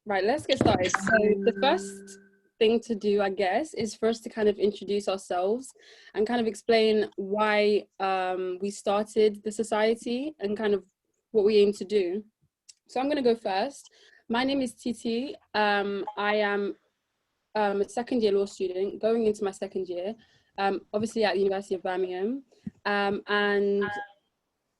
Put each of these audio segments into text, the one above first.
Right, let's get started. So the first thing to do, I guess, is for us to kind of introduce ourselves and kind of explain why we started the society and kind of what we aim to do. So I'm going to go first. My name is Titi. I am a second year law student going into my second year, obviously at the University of Birmingham. And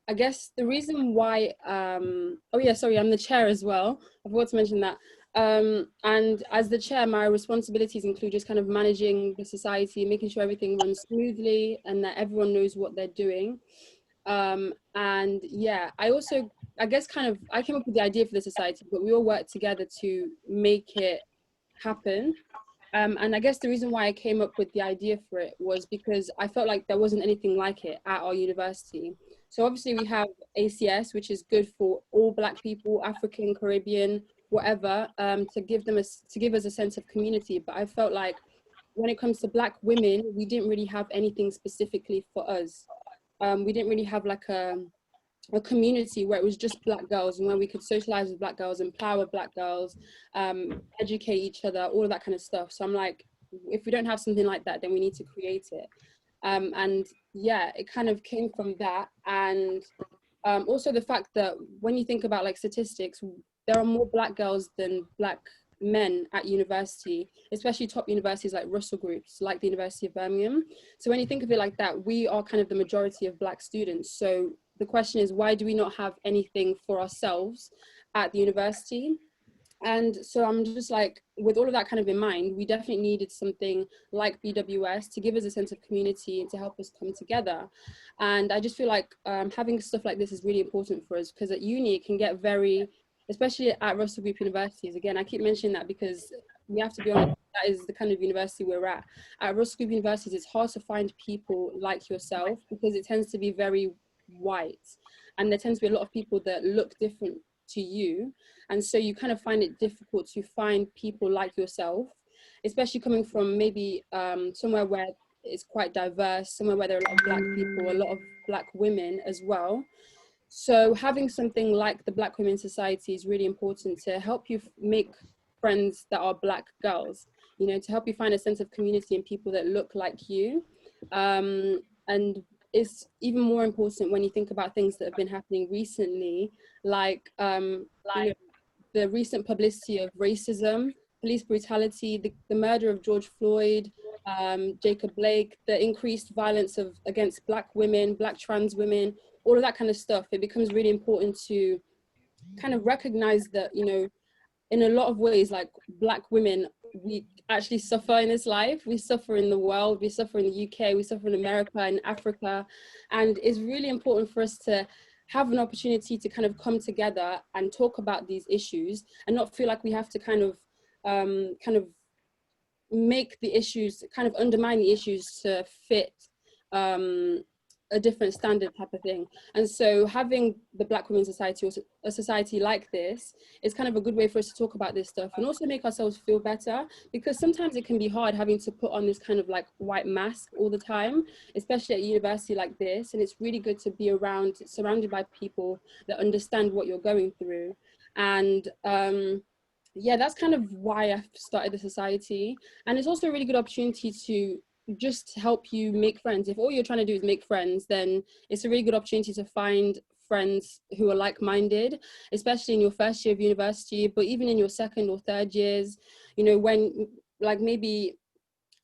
I guess the reason why, oh yeah, sorry, I'm the chair as well. I forgot to mention that. And as the chair, my responsibilities include just kind of managing the society, making sure everything runs smoothly and that everyone knows what they're doing. And yeah, I guess I came up with the idea for the society, but we all worked together to make it happen. And I guess the reason why I came up with the idea for it was because I felt like there wasn't anything like it at our university. So obviously we have ACS, which is good for all Black people, African, Caribbean, whatever, to give us a sense of community. But I felt like when it comes to Black women, we didn't really have anything specifically for us. We didn't really have like a community where it was just Black girls and where we could socialize with Black girls, empower Black girls, educate each other, all of that kind of stuff. So I'm like, if we don't have something like that, then we need to create it. And yeah, it kind of came from that. And also the fact that when you think about like statistics, there are more Black girls than Black men at university, especially top universities like Russell groups, like the University of Birmingham. So when you think of it like that, we are kind of the majority of Black students. So the question is, why do we not have anything for ourselves at the university? And so I'm just like, with all of that kind of in mind, we definitely needed something like BWS to give us a sense of community and to help us come together. And I just feel like having stuff like this is really important for us, because at uni it can get very, especially at Russell Group universities, again, I keep mentioning that because we have to be honest, that is the kind of university we're at. At Russell Group universities, it's hard to find people like yourself because it tends to be very white, and there tends to be a lot of people that look different to you, and so you kind of find it difficult to find people like yourself, especially coming from maybe somewhere where it's quite diverse, somewhere where there are a lot of Black people, a lot of Black women as well. So having something like the Black Women's Society is really important to help you make friends that are Black girls, you know, to help you find a sense of community and people that look like you. And it's even more important when you think about things that have been happening recently, like you know, the recent publicity of racism, police brutality, the murder of George Floyd, Jacob Blake, the increased violence against Black women, Black trans women, all of that kind of stuff. It becomes really important to kind of recognize that, you know, in a lot of ways, like Black women, we actually suffer in this life. We suffer in the world, we suffer in the UK, we suffer in America and Africa. And it's really important for us to have an opportunity to kind of come together and talk about these issues and not feel like we have to kind of make the issues, kind of undermine the issues to fit a different standard type of thing. And so having the Black Women's Society, or a society like this, is kind of a good way for us to talk about this stuff and also make ourselves feel better, because sometimes it can be hard having to put on this kind of like white mask all the time, especially at a university like this. And it's really good to be surrounded by people that understand what you're going through. And yeah, that's kind of why I started the society. And it's also a really good opportunity to just help you make friends. If all you're trying to do is make friends, then it's a really good opportunity to find friends who are like-minded, especially in your first year of university, but even in your second or third years, you know, when like maybe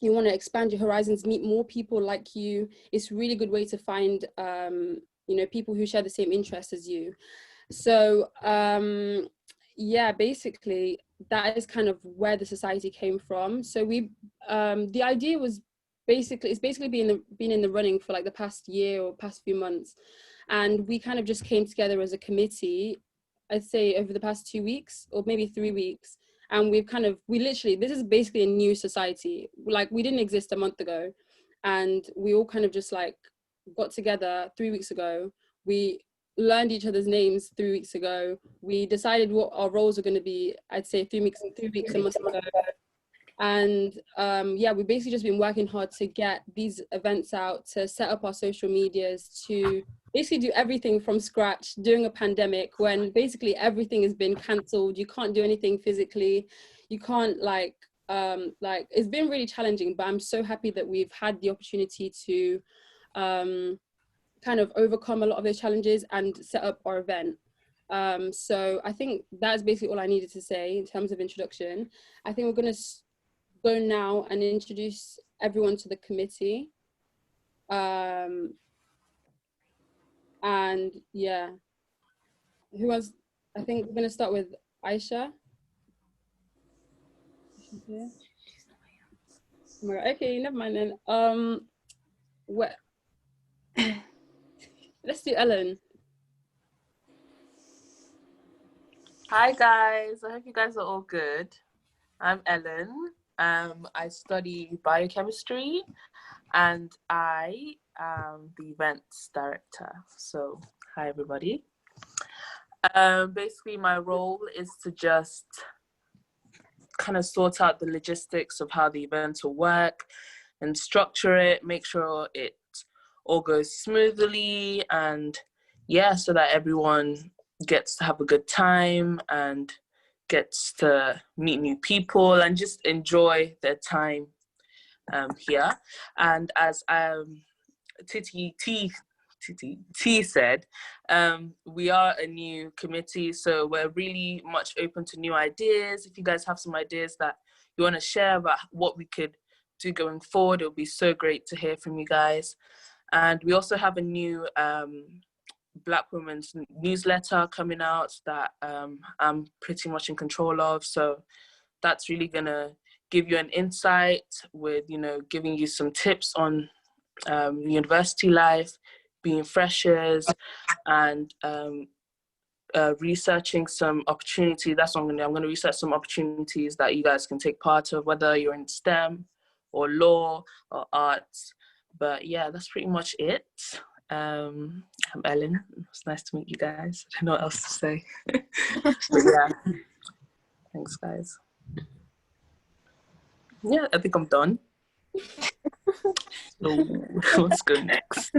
you want to expand your horizons, meet more people like you, it's a really good way to find you know, people who share the same interests as you. So yeah, basically that is kind of where the society came from. So we the idea was basically been in the running for like the past year or past few months, and we kind of just came together as a committee, I'd say over the past 2 weeks or maybe 3 weeks. And we literally, this is basically a new society. Like, we didn't exist a month ago, and we all kind of just like got together 3 weeks ago. We learned each other's names 3 weeks ago. We decided what our roles are going to be, I'd say 3 weeks a month ago. And yeah, we've basically just been working hard to get these events out, to set up our social medias, to basically do everything from scratch during a pandemic when basically everything has been cancelled. You can't do anything physically. You can't like it's been really challenging, but I'm so happy that we've had the opportunity to kind of overcome a lot of those challenges and set up our event. So I think that's basically all I needed to say in terms of introduction. I think we're going to go now and introduce everyone to the committee. And yeah, who was, I think we're going to start with Aisha. She's here. Okay, never mind then. What? Let's do Ellen. Hi guys, I hope you guys are all good. I'm Ellen. I study biochemistry and I am the events director. So hi everybody. Basically my role is to just kind of sort out the logistics of how the event will work and structure it, make sure it all goes smoothly, and yeah, so that everyone gets to have a good time and gets to meet new people and just enjoy their time here. And as Titi T said, we are a new committee, so we're really much open to new ideas. If you guys have some ideas that you want to share about what we could do going forward, it would be so great to hear from you guys. And we also have a new Black women's newsletter coming out that I'm pretty much in control of. So that's really gonna give you an insight with, you know, giving you some tips on university life, being freshers, and researching some opportunities. That's what I'm gonna do. I'm gonna research some opportunities that you guys can take part of, whether you're in STEM or law or arts. But yeah, that's pretty much it. I'm Ellen. It's nice to meet you guys. I don't know what else to say. But yeah, thanks guys. Yeah, I think I'm done. So let's go next.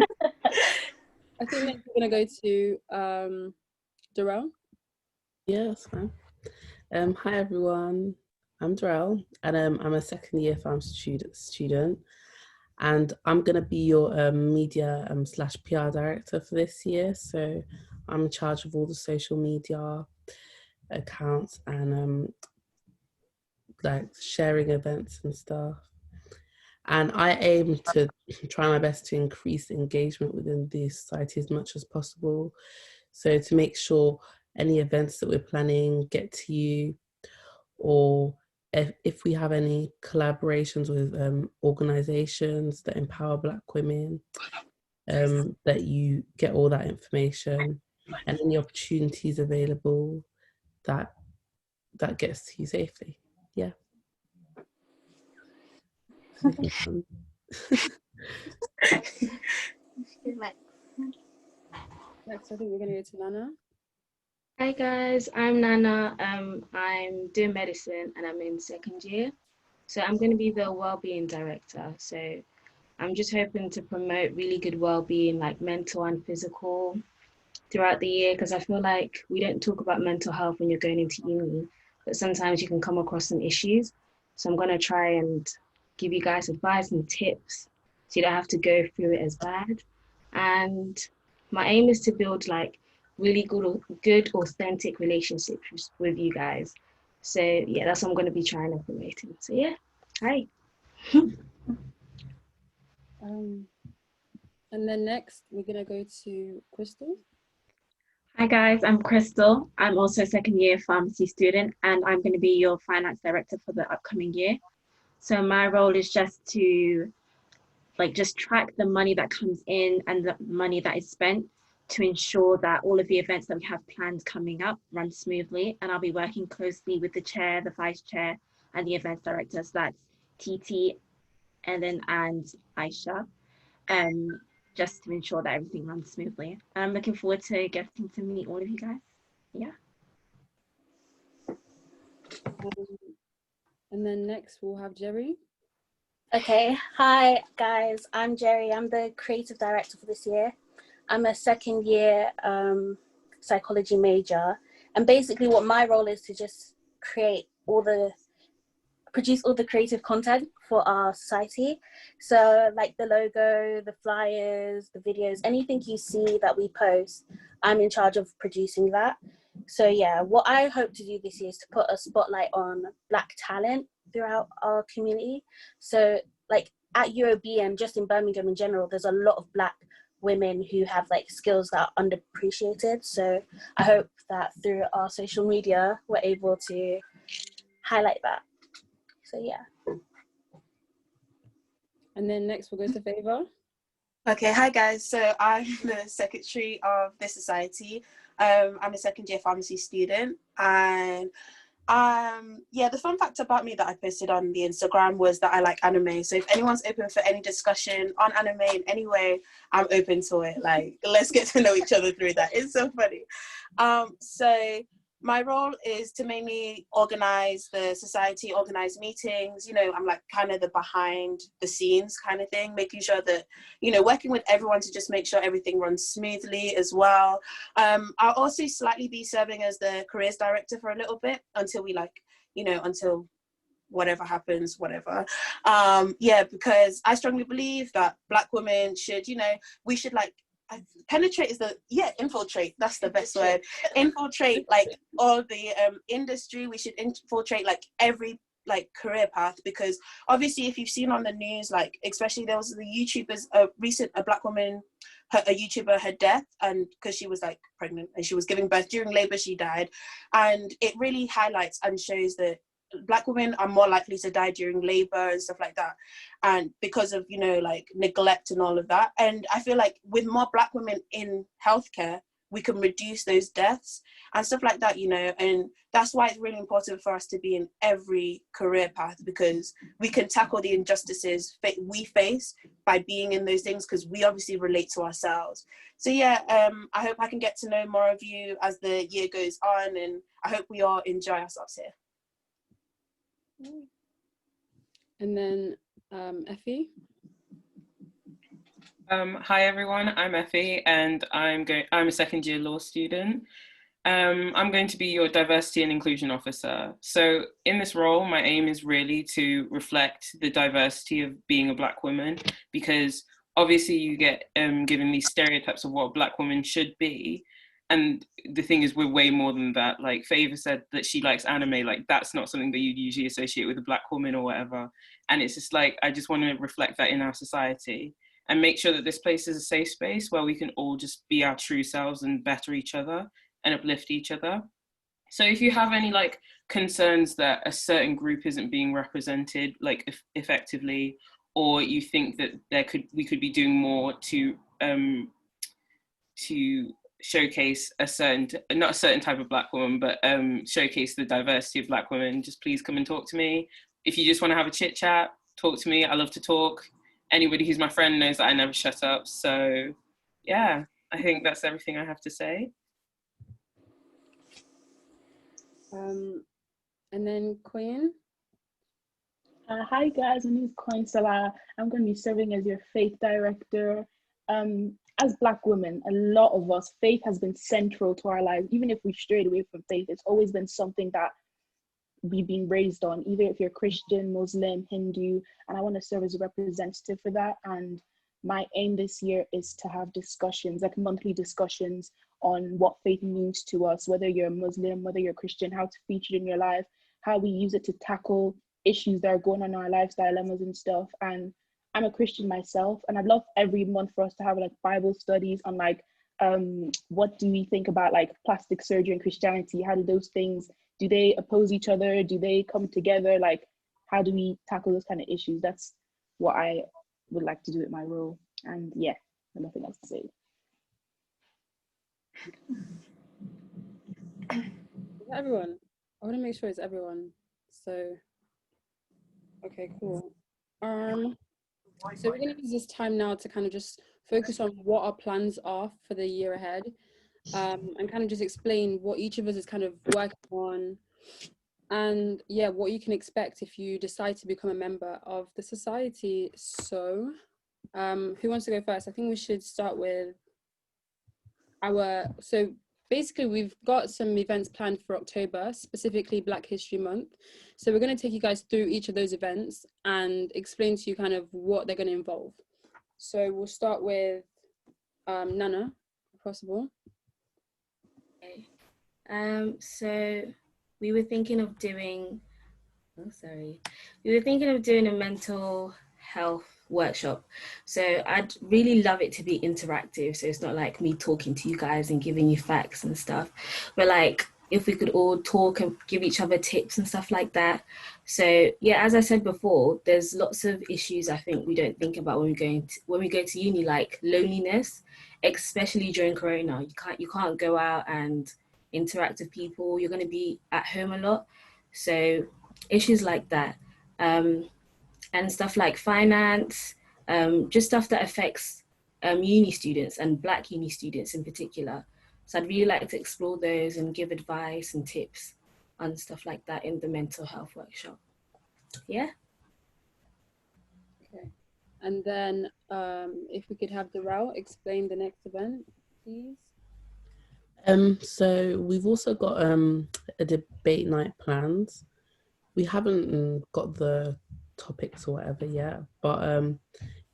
I think next we're gonna go to Darrell. Yeah, that's fine. Hi everyone, I'm Darrell, and I'm a second year pharm student, and I'm gonna be your media / PR director for this year. So I'm in charge of all the social media accounts and like sharing events and stuff. And I aim to try my best to increase engagement within the society as much as possible. So to make sure any events that we're planning get to you, or if we have any collaborations with organizations that empower Black women, that you get all that information and any opportunities available that gets to you safely. Yeah. Next, I think we're gonna go to Nana. Hi guys, I'm Nana. I'm doing medicine and I'm in second year. So I'm going to be the wellbeing director. So I'm just hoping to promote really good wellbeing, like mental and physical, throughout the year, because I feel like we don't talk about mental health when you're going into uni, but sometimes you can come across some issues. So I'm going to try and give you guys advice and tips so you don't have to go through it as bad. And my aim is to build like really good authentic relationships with you guys. So yeah, that's what I'm going to be trying to promote. So yeah, hi. And then next we're gonna go to Crystal. Hi guys, I'm Crystal. I'm also a second year pharmacy student and I'm going to be your finance director for the upcoming year. So my role is just to just track the money that comes in and the money that is spent to ensure that all of the events that we have planned coming up run smoothly. And I'll be working closely with the chair, the vice chair, and the events director. So that's TT, Ellen, and Aisha. Just to ensure that everything runs smoothly. And I'm looking forward to getting to meet all of you guys. Yeah. And then next we'll have Jerry. Okay, hi guys, I'm Jerry. I'm the creative director for this year. I'm a second year psychology major, and basically what my role is to just produce all the creative content for our society. So like the logo, the flyers, the videos, anything you see that we post, I'm in charge of producing that. So yeah, what I hope to do this year is to put a spotlight on Black talent throughout our community. So like at UOB and just in Birmingham in general, there's a lot of Black women who have like skills that are underappreciated. So I hope that through our social media, we're able to highlight that. So yeah. And then next we'll go to Favour. Okay, hi guys. So I'm the secretary of the society. I'm a second year pharmacy student, and yeah, the fun fact about me that I posted on the Instagram was that I like anime. So if anyone's open for any discussion on anime in any way, I'm open to it. Like, let's get to know each other through that. It's so funny. So my role is to mainly organize the society, organize meetings. You know, I'm like kind of the behind the scenes kind of thing, making sure that, you know, working with everyone to just make sure everything runs smoothly as well. I'll also slightly be serving as the careers director for a little bit until we like, you know, until whatever happens, whatever. Yeah, because I strongly believe that Black women should, you know, we should like, penetrate is infiltrate, that's the best word. Infiltrate like all the industry. We should infiltrate like every like career path, because obviously if you've seen on the news, like especially there was the YouTubers, a Black woman, a YouTuber, her death, and because she was like pregnant and she was giving birth during labor, she died. And it really highlights and shows that Black women are more likely to die during labor and stuff like that, and because of, you know, like neglect and all of that. And I feel like with more Black women in healthcare, we can reduce those deaths and stuff like that, you know. And that's why it's really important for us to be in every career path, because we can tackle the injustices we face by being in those things, because we obviously relate to ourselves. So yeah, I hope I can get to know more of you as the year goes on, and I hope we all enjoy ourselves here. And then Effie. Hi everyone, I'm Effie, and I'm a second year law student. I'm going to be your diversity and inclusion officer. So in this role, my aim is really to reflect the diversity of being a Black woman, because obviously you get given these stereotypes of what Black women should be. And the thing is, we're way more than that. Like Favour said that she likes anime, like that's not something that you'd usually associate with a Black woman or whatever. And it's just like, I just want to reflect that in our society and make sure that this place is a safe space where we can all just be our true selves and better each other and uplift each other. So if you have any like concerns that a certain group isn't being represented like effectively, or you think that we could be doing more to showcase not a certain type of Black woman, but showcase the diversity of Black women, just please come and talk to me. If you just want to have a chit chat, talk to me. I love to talk. Anybody who's my friend knows that I never shut up. So yeah, I think that's everything I have to say. And then Queen. Hi guys, my name is Coin Salah. I'm going to be serving as your faith director. As Black women, a lot of us, faith has been central to our lives. Even if we strayed away from faith, it's always been something that we've been raised on, either if you're Christian, Muslim, Hindu, and I want to serve as a representative for that. And my aim this year is to have discussions, like monthly discussions on what faith means to us, whether you're Muslim, whether you're Christian, how to feature it in your life, how we use it to tackle issues that are going on in our lives, dilemmas and stuff. And I'm a Christian myself, and I'd love every month for us to have like Bible studies on like, what do we think about like plastic surgery and Christianity? How do those things, do they oppose each other? Do they come together? Like, how do we tackle those kind of issues? That's what I would like to do with my role. And yeah, nothing else to say. Is that everyone? I want to make sure it's everyone. So, okay, cool. So we're going to use this time now to kind of just focus on what our plans are for the year ahead, and kind of just explain what each of us is kind of working on, and yeah, what you can expect if you decide to become a member of the society. So who wants to go first? I think we should start with so basically we've got some events planned for October, specifically Black History Month. So we're going to take you guys through each of those events and explain to you kind of what they're going to involve. So we'll start with Nana, if possible. Okay. So we were thinking of doing, we were thinking of doing a mental health workshop. So I'd really love it to be interactive. So it's not like me talking to you guys and giving you facts and stuff, but like if we could all talk and give each other tips and stuff like that. So yeah, as I said before, there's lots of issues I think we don't think about when we go to uni, like loneliness, especially during Corona. You can't go out and interact with people. You're going to be at home a lot. So issues like that. And stuff like finance, just stuff that affects uni students and Black uni students in particular. So I'd really like to explore those and give advice and tips on stuff like that in the mental health workshop. Yeah. Okay. And then if we could have Darrell explain the next event, please. So we've also got a debate night planned. We haven't got the topics or whatever yet, but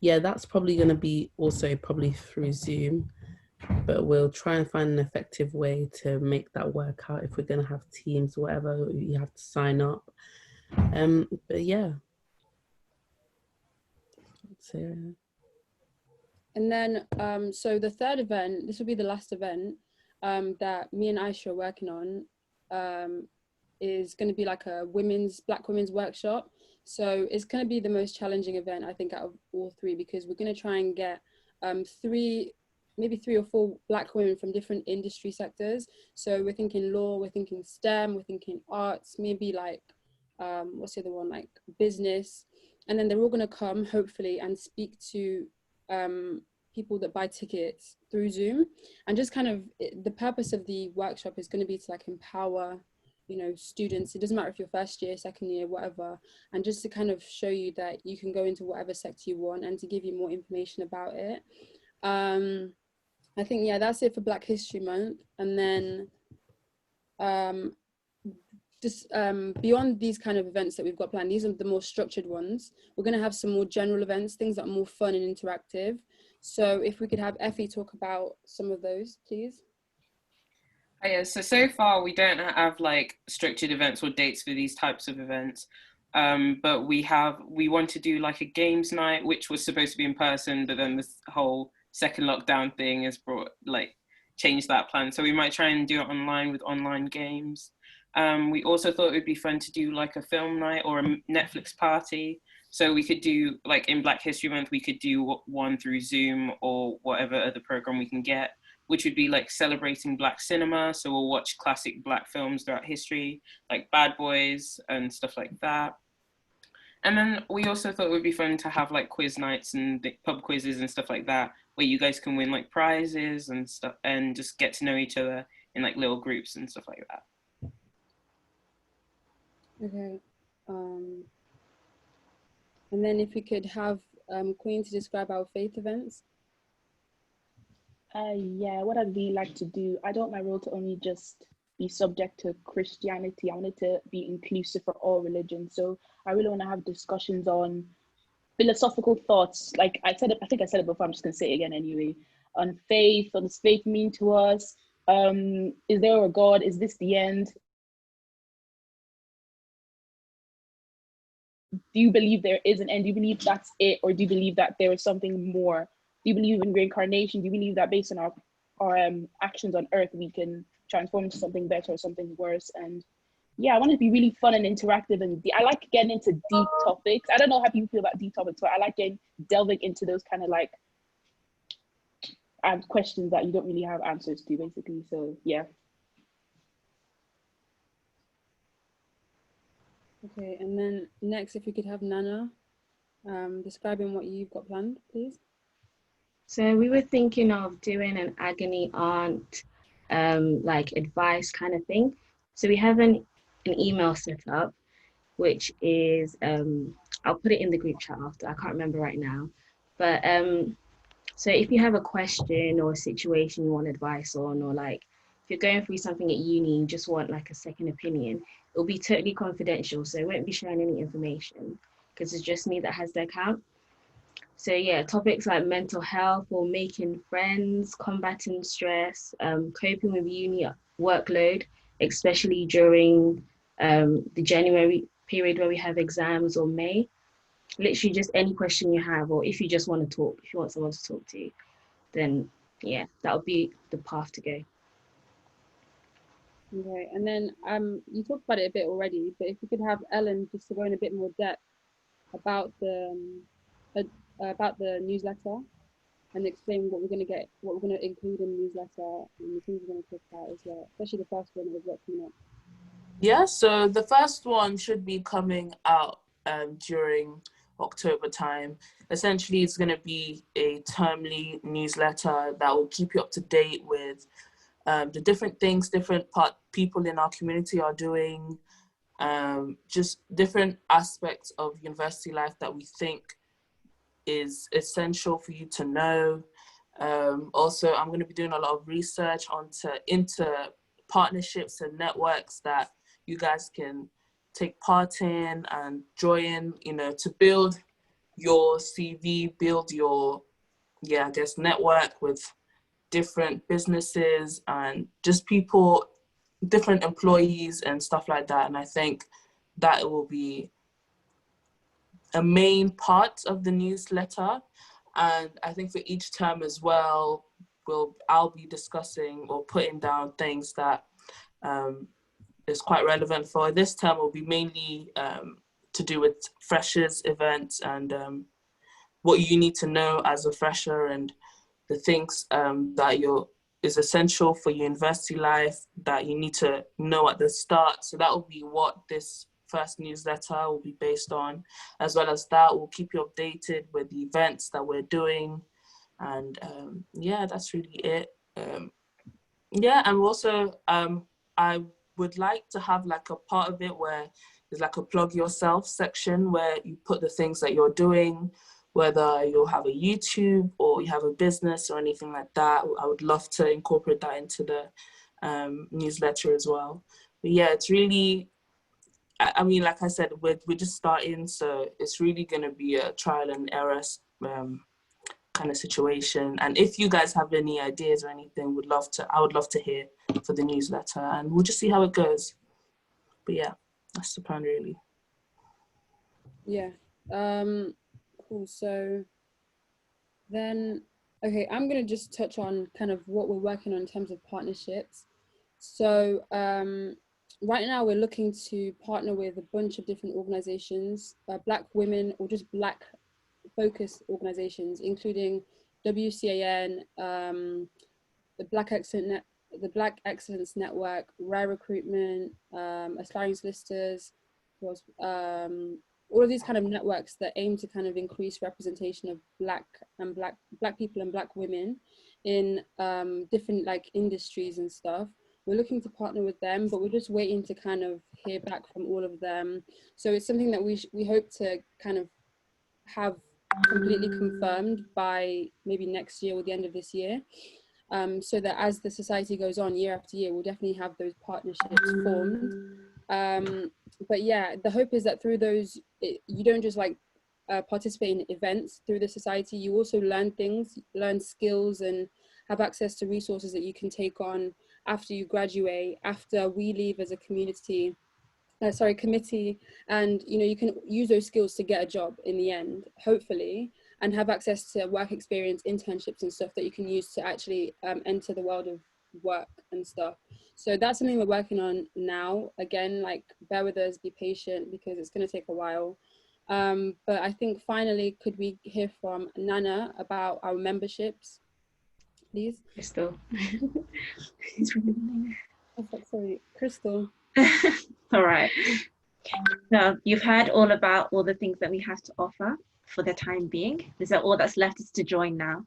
yeah, that's probably going to be also probably through Zoom, but we'll try and find an effective way to make that work out. If we're going to have teams or whatever, you have to sign up. But yeah. So, and then so the third event, this will be the last event that me and Aisha are working on, is going to be like a Black women's workshop. So it's going to be the most challenging event, I think, out of all three, because we're going to try and get maybe three or four Black women from different industry sectors. So we're thinking law, we're thinking STEM, we're thinking arts, maybe like what's the other one, like business. And then they're all going to come hopefully and speak to people that buy tickets through Zoom. And just kind of the purpose of the workshop is going to be to like empower, you know, students. It doesn't matter if you're first year, second year, whatever, and just to kind of show you that you can go into whatever sector you want and to give you more information about it. I think, yeah, that's it for Black History Month. And then just beyond these kind of events that we've got planned, these are the more structured ones. We're going to have some more general events, things that are more fun and interactive. So if we could have Effie talk about some of those, please. Oh, yeah, so far we don't have like structured events or dates for these types of events. But we want to do like a games night, which was supposed to be in person, but then this whole second lockdown thing has changed that plan. So we might try and do it online with online games. We also thought it would be fun to do like a film night or a Netflix party. So we could do, like in Black History Month, we could do one through Zoom or whatever other program we can get, which would be like celebrating Black cinema. So we'll watch classic Black films throughout history, like Bad Boys and stuff like that. And then we also thought it would be fun to have like quiz nights and pub quizzes and stuff like that, where you guys can win like prizes and stuff and just get to know each other in like little groups and stuff like that. Okay. And then if we could have Queen to describe our faith events. Yeah, what I'd really like to do, I don't want my role to only just be subject to Christianity. I want it to be inclusive for all religions. So I really want to have discussions on philosophical thoughts. Like I think I said it before, I'm just gonna say it again anyway. On faith, what does faith mean to us? Is there a God? Is this the end? Do you believe there is an end? Do you believe that's it? Or do you believe that there is something more? Do you believe in reincarnation? Do you believe that based on our actions on earth, we can transform into something better or something worse? And yeah, I want it to be really fun and interactive. And I like getting into deep topics. I don't know how people feel about deep topics, but I like delving into those kind of like questions that you don't really have answers to, basically. So yeah. Okay, and then next, if we could have Nana describing what you've got planned, please. So we were thinking of doing an agony aunt like advice kind of thing. So we have an email set up, which is I'll put it in the group chat after. I can't remember right now, but So if you have a question or a situation you want advice on, or like if you're going through something at uni, you just want like a second opinion, it'll be totally confidential. So I won't be sharing any information because it's just me that has the account. So yeah, topics like mental health or making friends, combating stress, coping with uni workload, especially during the January period where we have exams, or May. Literally just any question you have, or if you just want to talk, if you want someone to talk to, then yeah, that would be the path to go. Okay, and then you talked about it a bit already, but if you could have Ellen just to go in a bit more depth about the newsletter and explain what we're going to get, what we're going to include in the newsletter and the things we're going to talk about as well, especially the first one of what's coming up. Yeah, so the first one should be coming out during October time. Essentially, it's going to be a termly newsletter that will keep you up to date with the different things people in our community are doing, just different aspects of university life that we think is essential for you to know. Also, I'm going to be doing a lot of research into partnerships and networks that you guys can take part in and join, to build your CV, build your, network with different businesses and just people, different employees and stuff like that. And I think that will be a main part of the newsletter. And I think for each term as well, I'll be discussing or putting down things that is quite relevant for this term. Will be mainly to do with freshers events and what you need to know as a fresher, and the things that is essential for your university life that you need to know at the start. So that will be what this first newsletter will be based on. As well as that, we'll keep you updated with the events that we're doing. And that's really it. And also I would like to have like a part of it where there's like a plug yourself section where you put the things that you're doing, whether you'll have a YouTube or you have a business or anything like that. I would love to incorporate that into the newsletter as well. But yeah, it's really, I mean, like I said, we're just starting, so it's really going to be a trial and error kind of situation. And if you guys have any ideas or anything, I would love to hear for the newsletter, and we'll just see how it goes. But yeah, that's the plan really. Yeah. Cool. So then, okay, I'm going to just touch on kind of what we're working on in terms of partnerships. So right now we're looking to partner with a bunch of different organizations, Black women or just Black focused organizations, including WCAN, the Black Excellence Network, Rare Recruitment, Aspiring Solicitors, all of these kind of networks that aim to kind of increase representation of Black people and Black women in different like industries and stuff. We're looking to partner with them, but we're just waiting to kind of hear back from all of them. So it's something that we hope to kind of have completely confirmed by maybe next year or the end of this year, so that as the society goes on year after year, we'll definitely have those partnerships formed. But yeah, the hope is that through those, you don't just like participate in events through the society, you also learn things, learn skills, and have access to resources that you can take on after you graduate, after we leave as a committee, and you can use those skills to get a job in the end, hopefully, and have access to work experience, internships and stuff that you can use to actually enter the world of work and stuff. So that's something we're working on now. Again, like, bear with us, be patient, because it's going to take a while. But I think finally, could we hear from Nana about our memberships, please? Crystal. Oh, sorry, Crystal. All right. So you've heard all about all the things that we have to offer for the time being. Is that all that's left is to join now?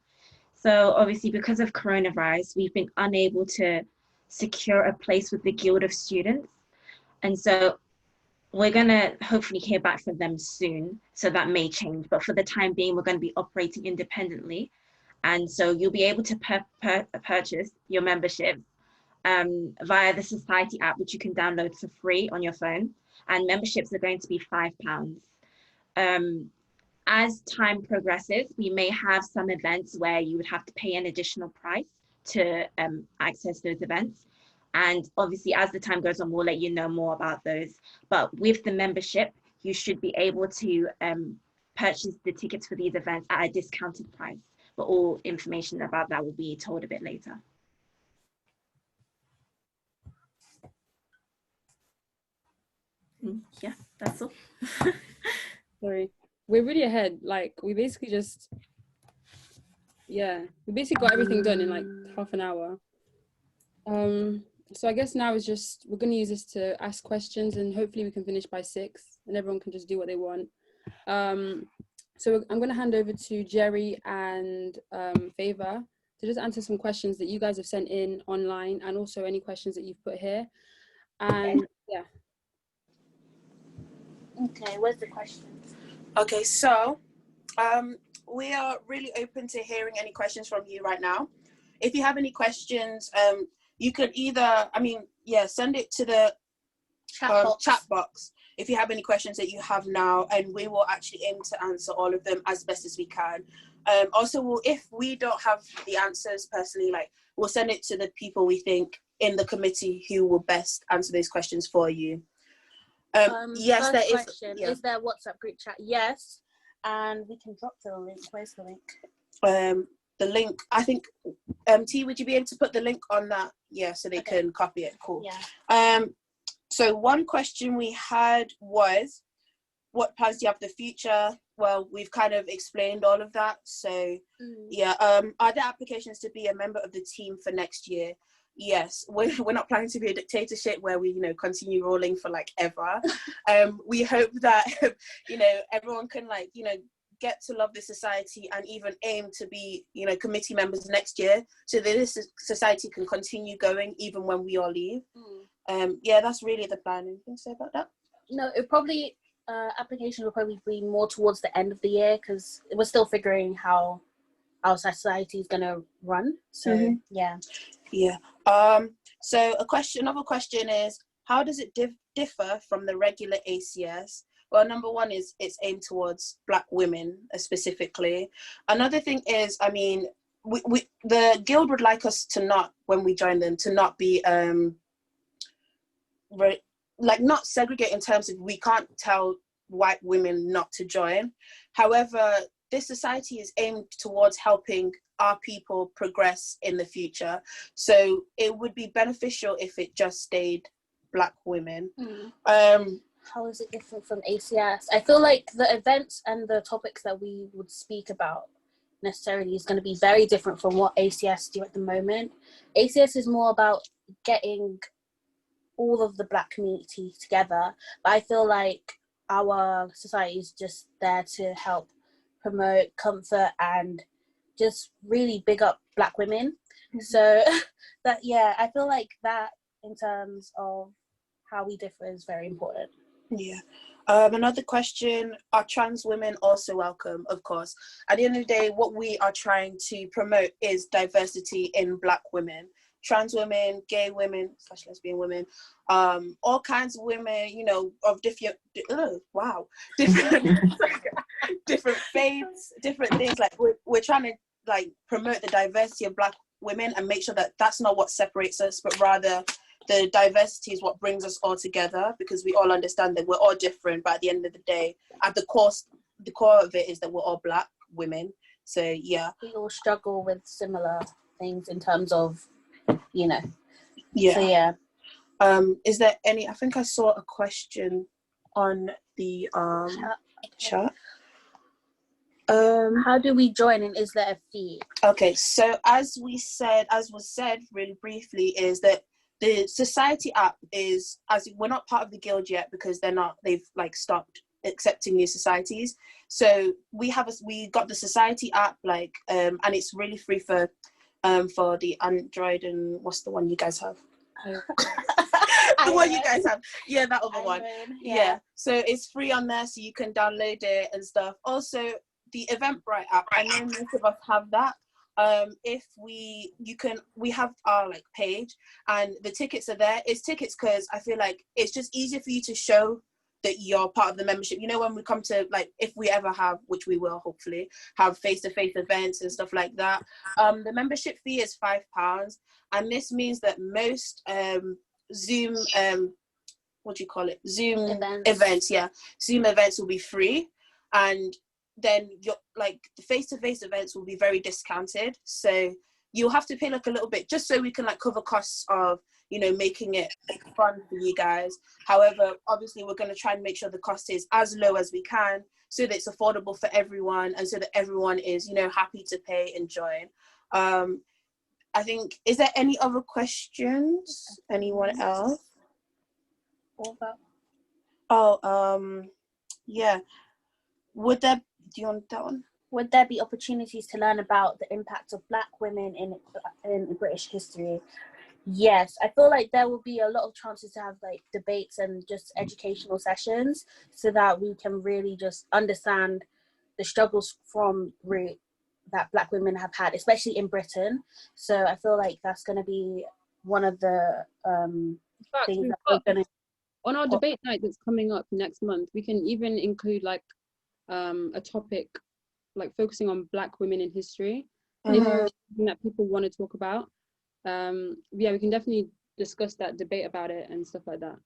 So obviously, because of coronavirus, we've been unable to secure a place with the Guild of Students. And so we're going to hopefully hear back from them soon. So that may change. But for the time being, we're going to be operating independently. And so you'll be able to purchase your membership via the Society app, which you can download for free on your phone. And memberships are going to be £5. As time progresses, we may have some events where you would have to pay an additional price to access those events. And obviously, as the time goes on, we'll let you know more about those. But with the membership, you should be able to purchase the tickets for these events at a discounted price. But all information about that will be told a bit later. Yeah, that's all. Sorry, we're really ahead. Like we basically just, yeah, we basically got everything done in like half an hour. So I guess now is just, we're going to use this to ask questions, and hopefully we can finish by 6 and everyone can just do what they want. So I'm going to hand over to Jerry and Favor to just answer some questions that you guys have sent in online, and also any questions that you've put here. And yeah. Okay, where's the question? Okay, so we are really open to hearing any questions from you right now. If you have any questions, you could either, send it to the chat box if you have any questions that you have now, and we will actually aim to answer all of them as best as we can. Also, if we don't have the answers personally, we'll send it to the people we think in the committee who will best answer those questions for you. Yes, there is. Question, is there a WhatsApp group chat? Yes, and we can drop the link. Where's the link? The link, I think, T, would you be able to put the link on that? Yeah, so they can copy it. Cool. Yeah. So one question we had was, what plans do you have for the future? Well, we've kind of explained all of that. So yeah, are there applications to be a member of the team for next year? Yes, we're not planning to be a dictatorship where we, continue ruling for ever. We hope that, everyone can get to love the society and even aim to be, committee members next year, so that this society can continue going even when we all leave. Yeah, that's really the plan. Anything to say about that? No, it probably, application will probably be more towards the end of the year, because we're still figuring how our society is going to run. So yeah. So another question is, how does it differ from the regular ACS? Well, number one is it's aimed towards Black women specifically. Another thing is, the guild would like us to not, when we join them, to not be not segregate in terms of, we can't tell white women not to join. However, this society is aimed towards helping our people progress in the future. So it would be beneficial if it just stayed Black women. How is it different from ACS? I feel like the events and the topics that we would speak about necessarily is going to be very different from what ACS do at the moment. ACS is more about getting all of the Black community together, but I feel like our society is just there to help promote comfort and just really big up Black women. So that, yeah, I feel like that in terms of how we differ is very important. Yeah. Another question, are trans women also welcome? Of course. At the end of the day, what we are trying to promote is diversity in Black women. Trans women, gay women / lesbian women, all kinds of women, of different different faiths, different things. We're trying to promote the diversity of Black women and make sure that that's not what separates us, but rather the diversity is what brings us all together, because we all understand that we're all different, but at the end of the day, at the core of it is that we're all Black women. So yeah, we all struggle with similar things in terms of, Yeah. So yeah. Is there any? I think I saw a question on the chat. How do we join, and is there a fee? Okay, so as was said really briefly, is that the society app is, as we're not part of the guild yet because they've stopped accepting new societies. So we got the society app and it's really free for the Android, and what's the one you guys have? The one you guys have. Yeah, that other one. Yeah. So it's free on there, so you can download it and stuff. Also, the Eventbrite app, I know most of us have that. we have our like page, and the tickets are there. It's tickets because I feel like it's just easier for you to show that you're part of the membership. You know, when we come to, like, if we ever have, which we will hopefully, have face-to-face events and stuff like that, the membership fee is £5, and this means that most Zoom what do you call it, Zoom events, yeah, Zoom events will be free, and then you're like, the face-to-face events will be very discounted, so you'll have to pay like a little bit just so we can like cover costs of, you know, making it fun for you guys. However, obviously we're going to try and make sure the cost is as low as we can so that it's affordable for everyone, and so that everyone is, you know, happy to pay and join. I think, is there any other questions? Anyone else? Yeah. Would there, do you want that one? Would there be opportunities to learn about the impact of Black women in British history? Yes, I feel like there will be a lot of chances to have like debates and just educational sessions so that we can really just understand the struggles from root that Black women have had, especially in Britain. So I feel like that's going to be one of the things that we're going to... On our debate night that's coming up next month, we can even include like a topic like focusing on Black women in history. And if it's something that people want to talk about, yeah, we can definitely discuss that, debate about it and stuff like that.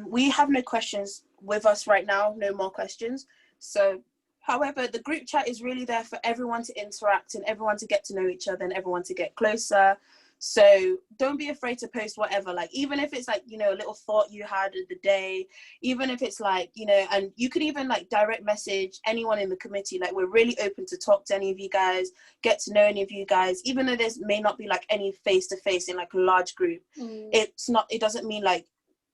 We have no questions with us right now, no more questions. So, however, the group chat is really there for everyone to interact and everyone to get to know each other and everyone to get closer. So don't be afraid to post whatever, like, even if it's like, you know, a little thought you had of the day, even if it's like, you know, and you could even like direct message anyone in the committee. Like, we're really open to talk to any of you guys, get to know any of you guys, even though there's may not be like any face-to-face in like a large group. It doesn't mean like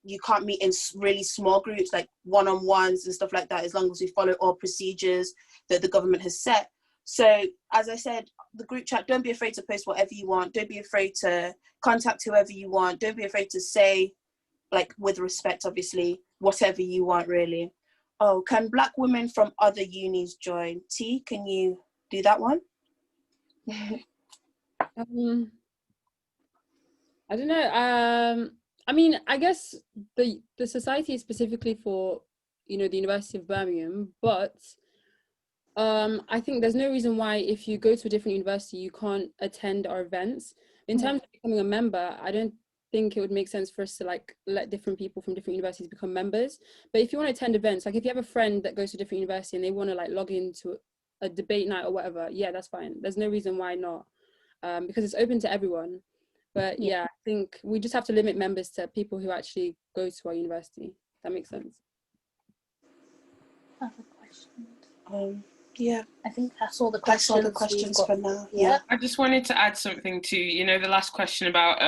you can't meet in really small groups, like one-on-ones and stuff like that, as long as we follow all procedures that the government has set. So, as I said, the group chat, don't be afraid to post whatever you want. Don't be afraid to contact whoever you want. Don't be afraid to say, like, with respect, obviously, whatever you want, really. Oh, can Black women from other unis join? T, can you do that one? I don't know. I mean, I guess the society is specifically for, you know, the University of Birmingham, but I think there's no reason why if you go to a different university, you can't attend our events. In terms of becoming a member, I don't think it would make sense for us to like let different people from different universities become members. But if you want to attend events, like if you have a friend that goes to a different university and they want to like log into a debate night or whatever, yeah, that's fine. There's no reason why not, because it's open to everyone. But yeah, I think we just have to limit members to people who actually go to our university. That makes sense. Other questions? Yeah, I think that's all the questions. That's all the questions for now. Yeah. I just wanted to add something to, you know, the last question about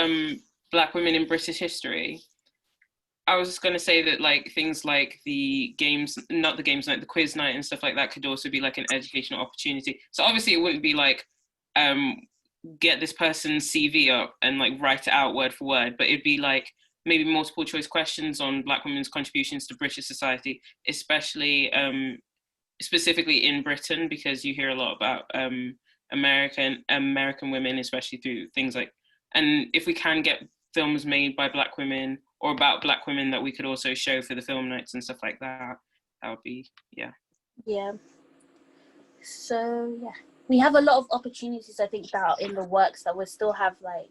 Black women in British history. I was just going to say that like things like the games, not the games night, the quiz night and stuff like that could also be like an educational opportunity. So obviously it wouldn't be like get this person's CV up and like write it out word for word, but it'd be like maybe multiple choice questions on Black women's contributions to British society, especially specifically in Britain, because you hear a lot about American women, especially through things like, and if we can get films made by Black women or about Black women that we could also show for the film nights and stuff like that, that would be, yeah. So yeah, we have a lot of opportunities, I think, that are in the works that we still have, like,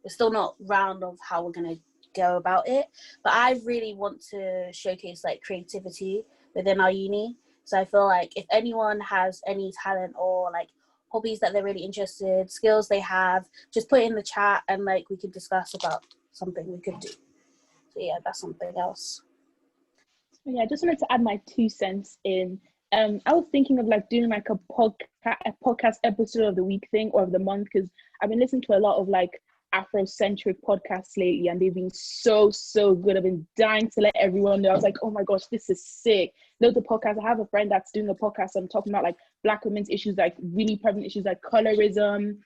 we're still not round of how we're gonna go about it, but I really want to showcase like creativity within our uni. So I feel like if anyone has any talent or like hobbies that they're really interested, skills they have, just put it in the chat and like we could discuss about something we could do. So yeah, that's something else. Yeah, I just wanted to add my 2 cents in. I was thinking of like doing like a podcast episode of the week thing or of the month, because I've been listening to a lot of like Afrocentric podcasts lately, and they've been so good. I've been dying to let everyone know. I was like, oh my gosh, this is sick. Loads of podcasts. I have a friend that's doing a podcast. I'm talking about like Black women's issues, like really prevalent issues like colorism.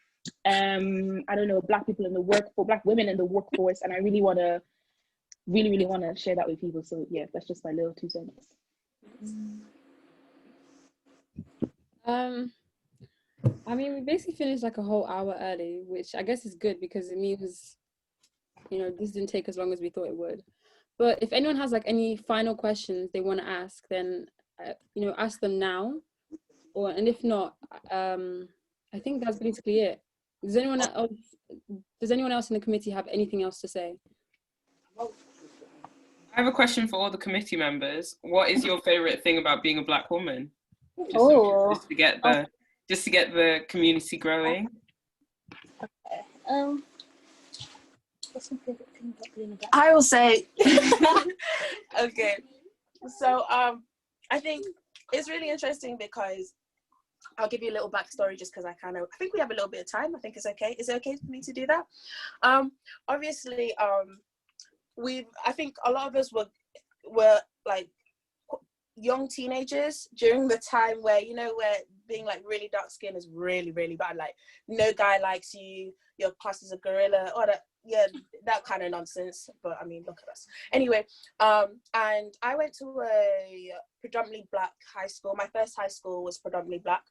I don't know, Black people in the workforce, Black women in the workforce, and I really want to share that with people. So yeah, that's just my little 2 cents. I mean, we basically finished like a whole hour early, which I guess is good because it means, this didn't take as long as we thought it would. But if anyone has like any final questions they want to ask, then, ask them now. And if not, I think that's basically it. Does anyone else in the committee have anything else to say? I have a question for all the committee members. What is your favorite thing about being a Black woman? Just to get the community growing. Okay. What's my favorite thing about being a Black? I will say, okay. So I think it's really interesting because I'll give you a little backstory just because I think we have a little bit of time. I think it's okay. Is it okay for me to do that? Obviously, I think a lot of us were like young teenagers during the time where, where being like really dark skin is really, really bad. Like no guy likes you, your class is a gorilla, or that kind of nonsense. But I mean, look at us. Anyway, and I went to a predominantly Black high school. My first high school was predominantly Black.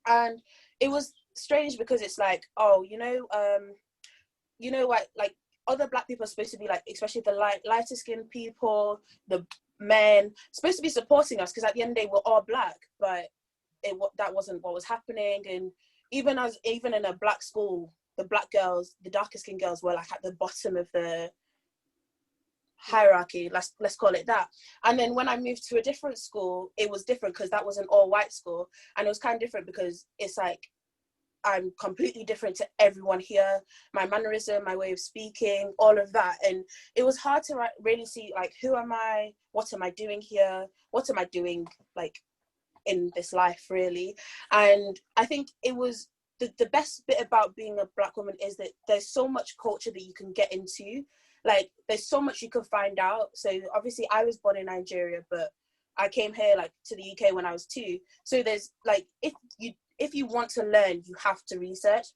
And it was strange because it's like, what, like other Black people are supposed to be like, especially the lighter skinned people, the men, supposed to be supporting us because at the end of the day we're all Black, but that wasn't what was happening. And even in a Black school, the Black girls, the darker skinned girls were like at the bottom of the hierarchy, let's call it that. And then when I moved to a different school, it was different because that was an all-white school, and it was kind of different because it's like I'm completely different to everyone here, my mannerism, my way of speaking, all of that. And it was hard to really see like, who am I, what am I doing here, what am I doing like in this life really. And I think it was the best bit about being a Black woman is that there's so much culture that you can get into. Like there's so much you can find out. So obviously I was born in Nigeria, but I came here like to the UK when I was 2. So there's like, if you want to learn, you have to research.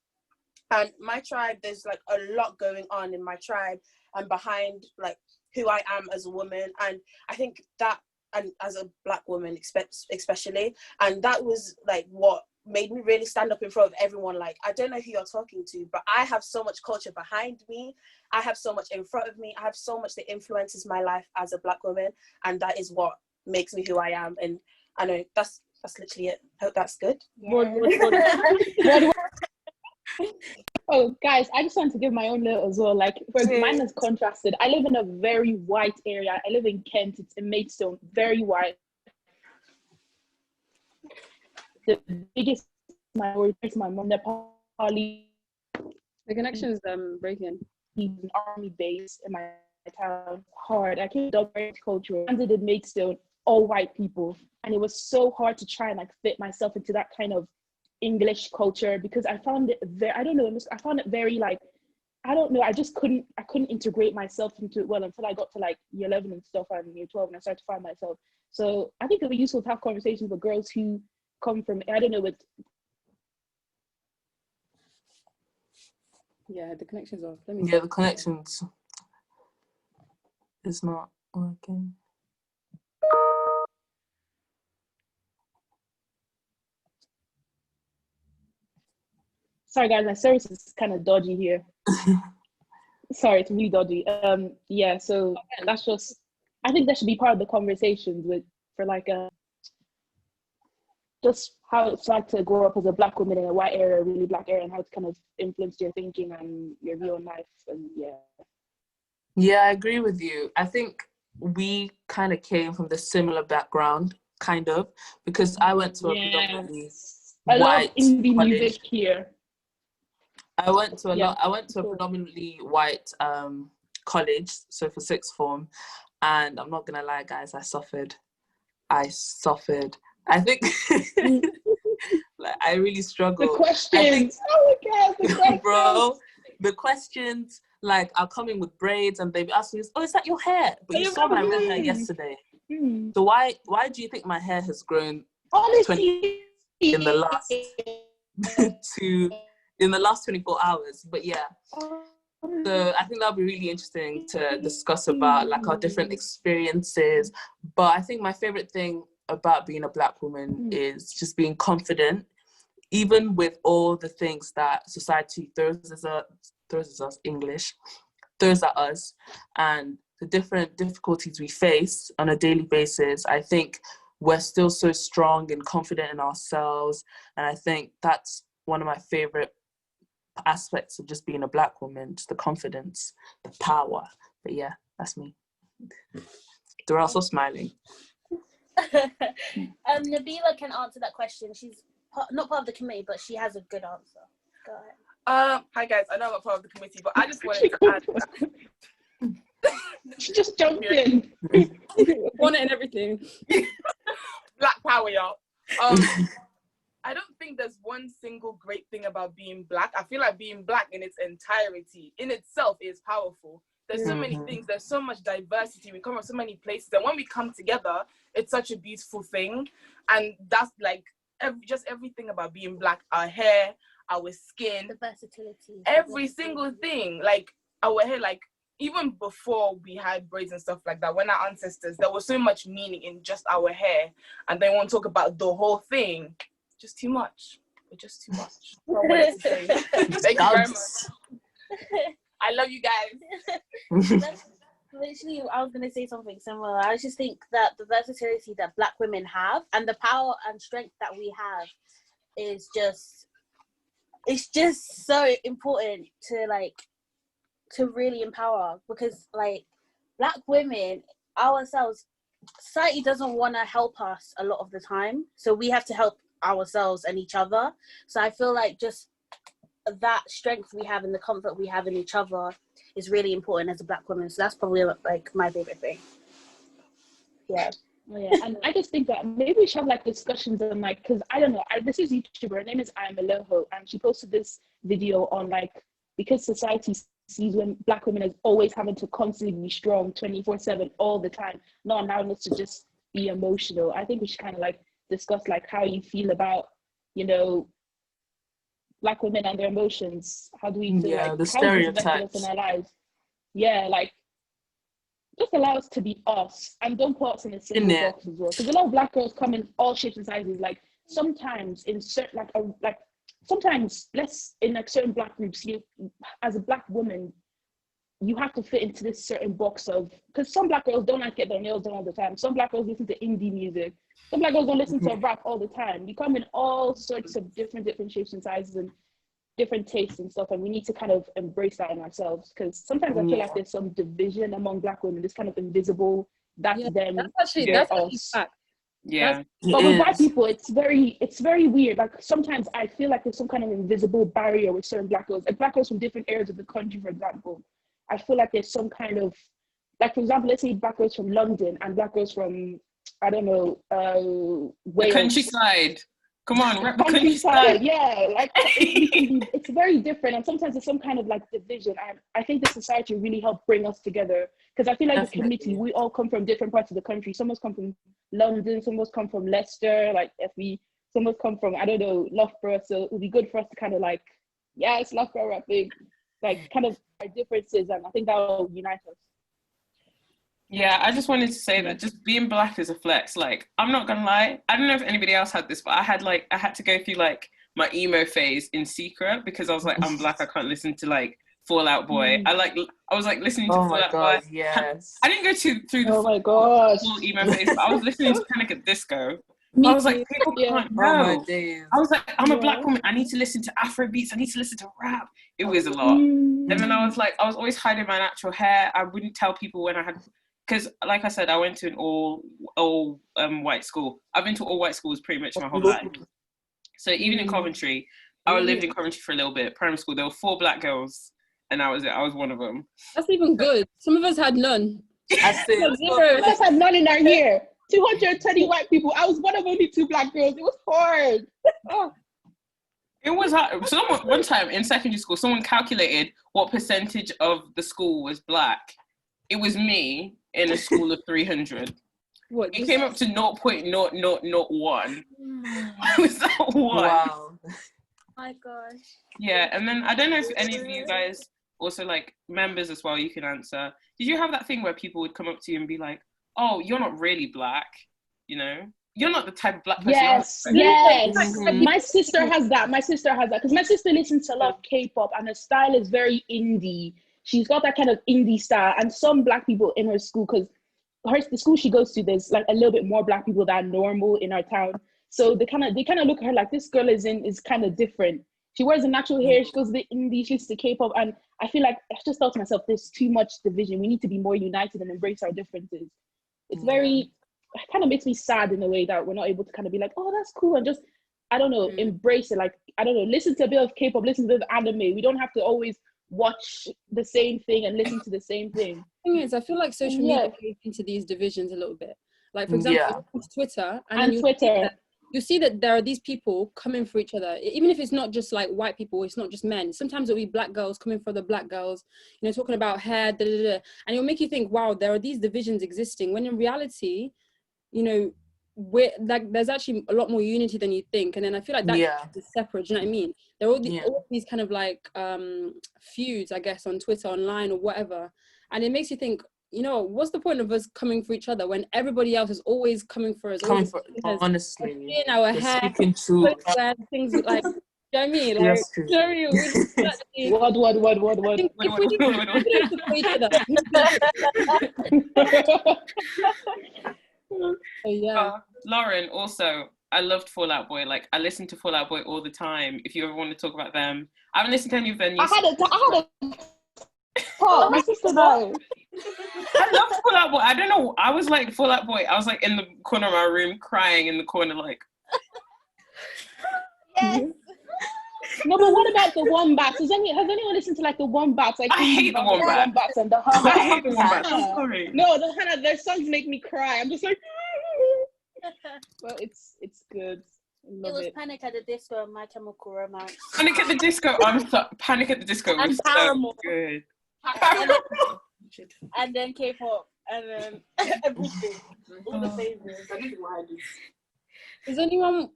And my tribe, there's like a lot going on in my tribe and behind like who I am as a woman. And I think that, and as a Black woman especially, and that was like what made me really stand up in front of everyone. Like, I don't know who you're talking to, but I have so much culture behind me. I have so much in front of me. I have so much that influences my life as a Black woman. And that is what makes me who I am. And I know that's literally it. Hope that's good. Yeah. Oh, guys, I just want to give my own little as well. Like, mine is contrasted. I live in a very white area. I live in Kent. It's in Maidstone, very white. The biggest minority is my mom, Nepali. The connection is breaking. An army base in my town. Hard. I came to culture. Landed in Maidstone, all white people, and it was so hard to try and like fit myself into that kind of English culture because I found it very, I don't know, I found it very like, I don't know, I couldn't integrate myself into it well until I got to like year 11 and stuff and year 12 and I started to find myself. So I think it would be useful to have conversations with girls who come from, I don't know, with... Yeah, the connection's off. Yeah, the connection's is not working. Sorry guys, my service is kind of dodgy here. Sorry, it's really dodgy. Yeah, so that's just, I think that should be part of the conversations for like just how it's like to grow up as a Black woman in a white area, a really Black area, and how it's kind of influenced your thinking and your view on life. And yeah, I agree with you. I think we kind of came from the similar background, kind of, because I went to a predominantly white indie college. Music here. I went to a predominantly white college, so for sixth form, and I'm not gonna lie, guys, I suffered. I think like I really struggled. The questions. Oh my God, the questions. Bro, the questions like are coming with braids, and they be asking us, "Oh, is that your hair?" But you saw my red hair yesterday. So why do you think my hair has grown in the last in the last 24 hours? But yeah, so I think that'll be really interesting to discuss about like our different experiences. But I think my favorite thing about being a Black woman is just being confident, even with all the things that society throws at us, and the different difficulties we face on a daily basis. I think we're still so strong and confident in ourselves, and I think that's one of my favorite aspects of just being a Black woman, just the confidence, the power. But yeah, that's me. They're also smiling. Nabila can answer that question. She's not part of the committee, but she has a good answer. Go ahead. Hi guys, I know I'm not part of the committee, but I just wanted to add. She just jumped in. Want it and everything. Black power, y'all. I don't think there's one single great thing about being Black. I feel like being Black in its entirety, in itself, is powerful. There's so many things, there's so much diversity, we come from so many places, and when we come together, it's such a beautiful thing. And that's like everything about being Black, our hair, our skin, The versatility. every single thing. Like our hair, like even before we had braids and stuff like that, when our ancestors, there was so much meaning in just our hair, and they want to talk about the whole thing. Just too much. It's just too much. That's all I wanted to say. Thank you very much. I love you guys. That's literally, I was going to say something similar. I just think that the versatility that Black women have and the power and strength that we have is just, it's just so important to really empower, because like Black women ourselves, society doesn't want to help us a lot of the time, so we have to help ourselves and each other. So I feel like just that strength we have and the comfort we have in each other is really important as a Black woman. So that's probably like my favorite thing. Yeah. Oh, yeah, and I just think that maybe we should have like discussions on like, because I don't know, this is YouTuber, her name is Aloho, and she posted this video on like, because society sees Black women as always having to constantly be strong 24/7 all the time, not allowing us to just be emotional. I think we should kind of like discuss like how you feel about, you know, Black women and their emotions. How do we feel like the stereotypes in our lives? Yeah, like just allow us to be us and don't put us in a single box as well. Because a lot of Black girls come in all shapes and sizes. Like sometimes in certain sometimes less in like certain Black groups, you as a Black woman, you have to fit into this certain box of, because some Black girls don't like to get their nails done all the time. Some Black girls listen to indie music. Some Black girls don't listen to rap all the time. You come in all sorts of different shapes and sizes and different tastes and stuff, and we need to kind of embrace that in ourselves, because sometimes I feel like there's some division among Black women, this kind of invisible, that's them, that's actually us. fact. Yeah. But with White people, it's very weird. Like sometimes I feel like there's some kind of invisible barrier with certain Black girls. Like Black girls from different areas of the country, for example. I feel like there's some kind of, like for example, let's say Black girls from London and Black girls from, I don't know, Wales. The countryside. Come on, rep the countryside. Yeah, like it's very different, and sometimes there's some kind of like division. And I think the society really helped bring us together, because I feel like the community, we all come from different parts of the country. Some of us come from London, some of us come from Leicester, like some of us come from, I don't know, Loughborough. So it would be good for us to kind of like, yeah, it's Loughborough rapping, like kind of our differences, and I think that will unite us. Yeah, I just wanted to say that just being Black is a flex. Like, I'm not gonna lie, I don't know if anybody else had this, but I had to go through like my emo phase in secret, because I was like, I'm Black, I can't listen to like Fall Out Boy. I was like listening to Fall Out Boy. Yes. I didn't go through the full emo phase, but I was listening to Panic at Disco. I was like, people can't know. I was like, I'm a Black woman, I need to listen to Afro beats, I need to listen to rap. It was a lot. And then I was like, I was always hiding my natural hair. I wouldn't tell people when I had, because like I said, I went to an all white school. I've been to all white schools pretty much my whole life. So even in Coventry, I lived in Coventry for a little bit, primary school, there were 4 Black girls, and that was it. I was one of them. That's even good. Some of us had none. Some of us had none in our year. 220 white people. I was one of only 2 Black girls. It was hard. Oh. It was hard. One time in secondary school, someone calculated what percentage of the school was Black. It was me in a school of 300. What? It came up to 0.0001. I was that one. Wow. My gosh. Yeah, and then I don't know if any of you guys, also like members as well, you can answer. Did you have that thing where people would come up to you and be like, oh, you're not really Black, you know? you're not the type of black person. Yes, yes. My sister has that. Because my sister listens to a lot of K-pop, and her style is very indie. She's got that kind of indie style. And some black people in her school, because the school she goes to, there's like a little bit more black people than normal in our town. So they kind of look at her like, this girl is kind of different. She wears a natural hair. She goes to the indie. She listens to K-pop, and I feel like I just thought to myself, there's too much division. We need to be more united and embrace our differences. It's very, it kind of makes me sad in a way that we're not able to kind of be like, oh, that's cool, and just, I don't know, embrace it. Like, I don't know, listen to a bit of K-pop, listen to a bit of anime. We don't have to always watch the same thing and listen to the same thing. The thing is, I feel like social media plays into these divisions a little bit. Like, for example, Twitter, and you see that there are these people coming for each other, even if it's not just like white people, it's not just men. Sometimes it'll be black girls coming for the black girls, you know, talking about hair, and it'll make you think, wow, there are these divisions existing, when in reality, you know, we're like, there's actually a lot more unity than you think. And then I feel like that's separate, you know what I mean? There are all these kind of like feuds, I guess, on Twitter, online, or whatever, and it makes you think, you know, what's the point of us coming for each other when everybody else is always coming for us? Honestly, in our hair, things like, you know what I mean? Like, yes, you know what I mean? What? If we didn't support each other. So, yeah. Lauren, also, I loved Fall Out Boy. Like, I listen to Fall Out Boy all the time. If you ever want to talk about them, I haven't listened to any of their new I had a oh, my sister died. I love Fall Out Boy. I don't know. I was like Fall Out Boy. I was like in the corner of my room crying in the corner, like. Yes. No, but what about the Wombats? Has anyone listened to like the Wombats? Like, I hate the Wombats and the Hannah. I hate the Wombats. I'm sorry. No, the Hannah. Their songs make me cry. I'm just like. Well, it's good. It was Panic at the Disco and My Chemical Romance. Panic at the Disco. Panic at the Disco was so good. And then K-pop, and then everything. All the favorites. Does anyone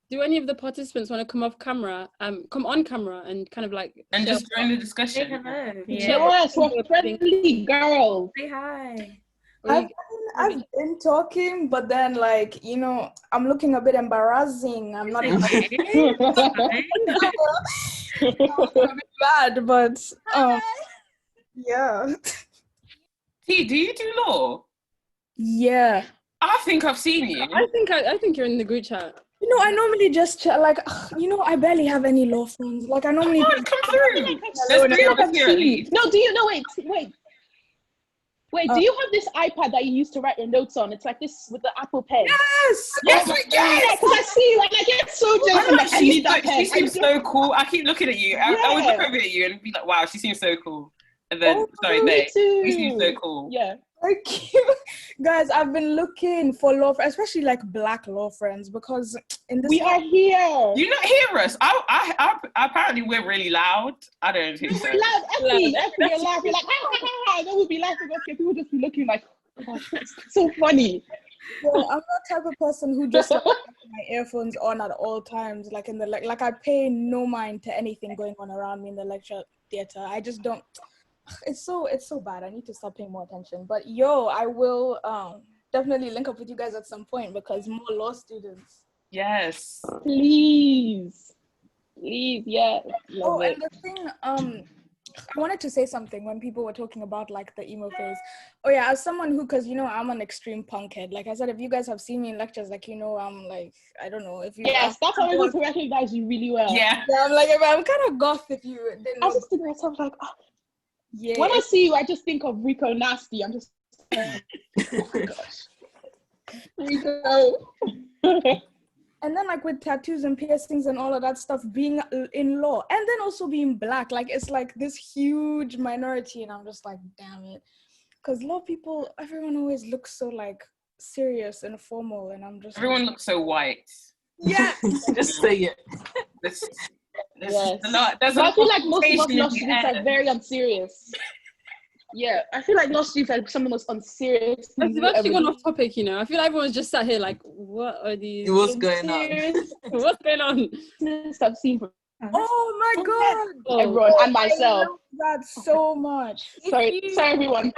do any of the participants want to come on camera and kind of like and just join the discussion? Say hello. Yes, we're friendly girls. Say hi. I've been talking, but then, like, you know, I'm looking a bit embarrassing. I'm not a bit bad, but yeah. T, do you do law? Yeah. I think I've seen you. I think you're in the group chat. You know, I normally just chat, like, you know, I barely have any law friends. Like, I normally come through. There's three of us here at least. No, wait, do you have this iPad that you used to write your notes on? It's like this with the Apple Pen. Yes! Yes! Because I see you, and I get so jealous. She seems so cool. I keep looking at you. I would look over at you and be like, wow, she seems so cool. And then, you seem so cool. Yeah. Thank you. Guys, I've been looking for law friends, especially like black law friends, because in this we are here. You not hear us? I apparently we're really loud. I don't think so. We're loud. Effie, you're laughing like then we'll be laughing. Okay, people just be looking like, oh gosh, it's so funny. Well, I'm the type of person who just like, my earphones on at all times, like in the like I pay no mind to anything going on around me in the lecture theater. I just don't. It's so bad. I need to stop paying more attention. But I will definitely link up with you guys at some point, because more law students. Yes. Please, yeah. Love it. And the thing, I wanted to say something when people were talking about like the emo phase. Oh yeah, as someone who, because you know, I'm an extreme punk head. Like I said, if you guys have seen me in lectures, like, you know, I'm like, I don't know if you. Yes, that's how I want to recognize you really well. Yeah. I'm like, I'm kind of goth if you didn't know. I just think to myself like, oh. Yeah. When I see you, I just think of Rico Nasty. I'm just, oh my gosh, Rico. And then like with tattoos and piercings and all of that stuff, being in law, and then also being black, like it's like this huge minority, and I'm just like, damn it, because law people, everyone always looks so like serious and formal, and I'm just everyone looks so white. Yeah. Just say it. Yes. I feel like most of us law students are very unserious. Yeah, I feel like law students are some of the most unserious. We've actually gone off topic, you know. I feel like everyone's just sat here like, what are these? What's going on? What's going on? I've seen from oh my god, everyone and myself. That's so much. Sorry everyone.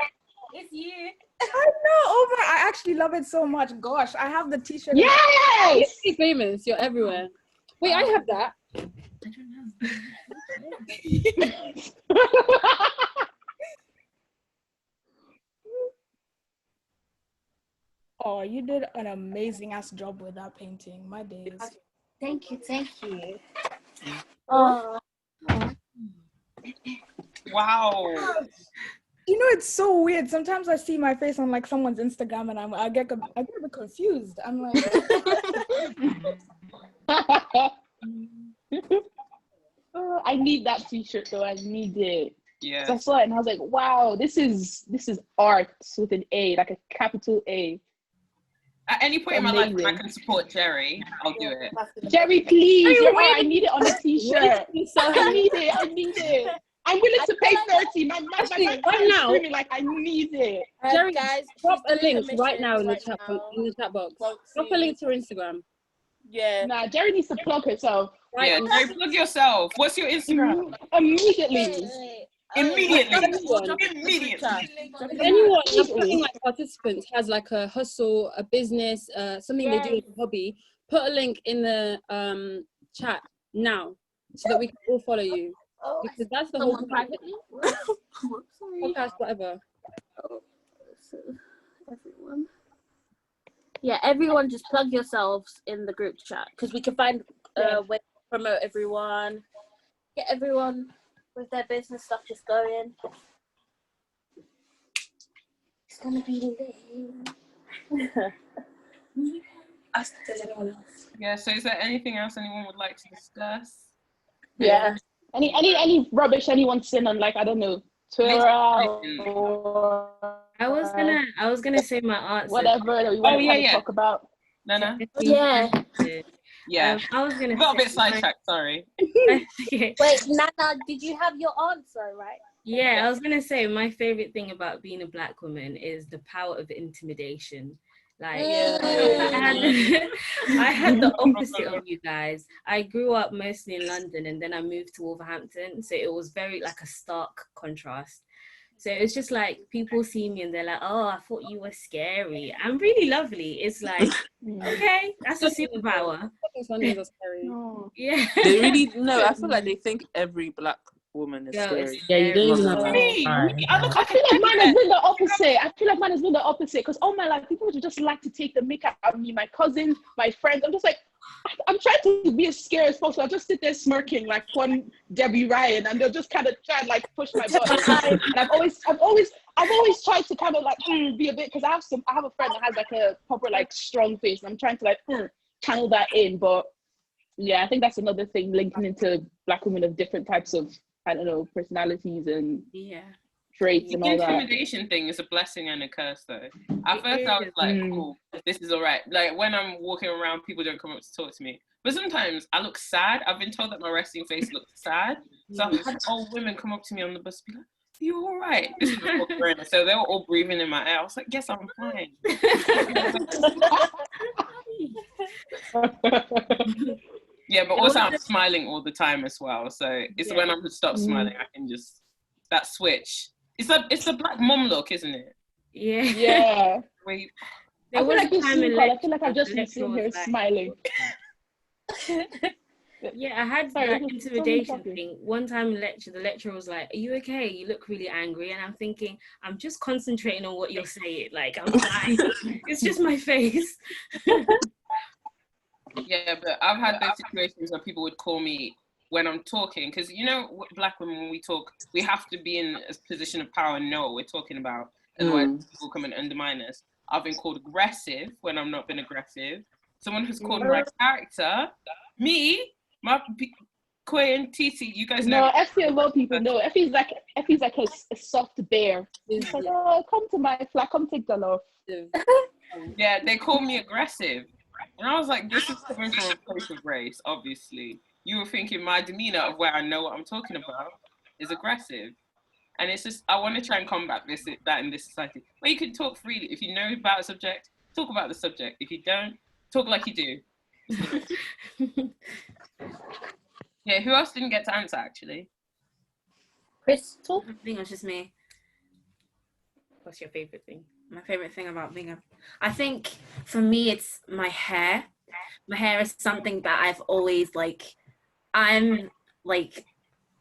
It's you. I know. Oh my! I actually love it so much. Gosh, I have the t-shirt. Yes! You're famous. You're everywhere. Wait, I have that. I don't know. Oh, you did an amazing ass job with that painting. My days. Thank you. Oh, Wow. You know, it's so weird. Sometimes I see my face on like someone's Instagram, and I get a bit confused. I'm like, Oh, I need that t-shirt though. I need it. Yeah. So I saw it and I was like, wow, this is art with an A, like a capital A. At any point in my life, when I Amazing. can support Jerry, I'll do it. Jerry, please. Hey, You're wait right. I need it on a t-shirt. I need it. I'm willing to pay 30. My Actually, bank right account is now- screaming like I need it. Jerry, guys, drop she's a doing link right now in the commissions chat right in the chat box. now. Drop a link to her Instagram. Yeah. Nah, Jerry needs to plug herself Right Yeah, now. Jerry, plug yourself. What's your Instagram? immediately. Immediately. Immediately. If anyone, including like participants, has like a hustle, a business, something they do as a hobby, put a link in the chat now so that we can all follow you. Because that's the whole privately. podcast, whatever. So, everyone. Yeah, everyone just plug yourselves in the group chat because we can find way to promote everyone. Get everyone with their business stuff just going. It's gonna be lit. Ask if there's anyone else. Yeah, so is there anything else anyone would like to discuss? Yeah. Any rubbish anyone's seen on, like, I don't know, Twitter or I was gonna say my answer. whatever that we want to talk about. No. Yeah. Yeah. I was gonna Got a bit say sidetracked, sorry. Okay. Wait, Nana, did you have your answer right? Yeah, I was gonna say my favorite thing about being a Black woman is the power of intimidation. Like I had the opposite of you guys. I grew up mostly in London and then I moved to Wolverhampton, so it was very like a stark contrast. So it's just like people see me and they're like, oh, I thought you were scary. I'm really lovely. It's like, okay, that's a superpower. Sundays are scary. Yeah. They really I feel like they think every Black woman is scary. Yeah, you don't even have Me, I look I like feel like mine has been the opposite. Because all my life, people would just like to take the mick out of me. My cousins, my friends. I'm just like, I'm trying to be as scary as possible. I just sit there smirking like one Debbie Ryan, and they'll just kind of try and like push my button. And I've always tried to kind of like be a bit, because I have a friend that has like a proper like strong face, and I'm trying to like channel that in. But yeah, I think that's another thing linking into Black women of different types of, I don't know, personalities and traits and all the that. intimidation thing is a blessing and a curse, though. At first, I was like, cool, this is all right. Like, when I'm walking around, people don't come up to talk to me. But sometimes I look sad. I've been told that my resting face looks sad. So I've had old women come up to me on the bus and be like, are you all right? This is before Corona. So they were all breathing in my ear. I was like, yes, I'm fine. Yeah, but also I'm smiling all the time as well. So it's when I'm stop smiling, I can just, that switch. It's the Black mom look, isn't it? Yeah. Yeah. Wait. I feel like I feel like I've just been sitting here smiling. Yeah, I had that intimidation thing. One time the lecturer was like, are you okay? You look really angry. And I'm thinking, I'm just concentrating on what you're saying. Like, I'm fine. It's just my face. Yeah, but I've had those situations where people would call me when I'm talking, because you know, Black women, when we talk, we have to be in a position of power and know what we're talking about. Otherwise, people come and undermine us. I've been called aggressive when I've not been aggressive. Someone who's called my character, me, my Koi and Titi, you guys know. No, Effie of all people, no. Effie's like a soft bear. It's like, oh, come to my flat, come take the love. Yeah, they call me aggressive. And I was like, this is coming from a place of race, obviously. You were thinking my demeanor of where I know what I'm talking about is aggressive. And it's just, I want to try and combat that in this society. Where you can talk freely. If you know about a subject, talk about the subject. If you don't, talk like you do. Yeah, who else didn't get to answer, actually? Crystal? I think it was just me. What's your favorite thing? My favorite thing about being I think for me it's my hair. My hair is something that I've always I'm like,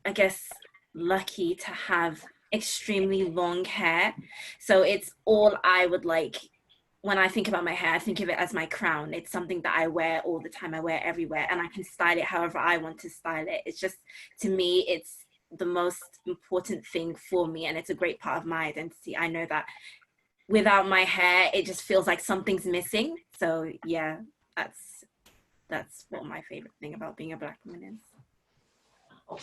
I guess, lucky to have extremely long hair. So it's all I would like. When I think about my hair, I think of it as my crown. It's something that I wear all the time. I wear everywhere, and I can style it however I want to style it. It's just, to me, it's the most important thing for me, and it's a great part of my identity. I know that without my hair, it just feels like something's missing. So yeah, that's what my favorite thing about being a Black woman is.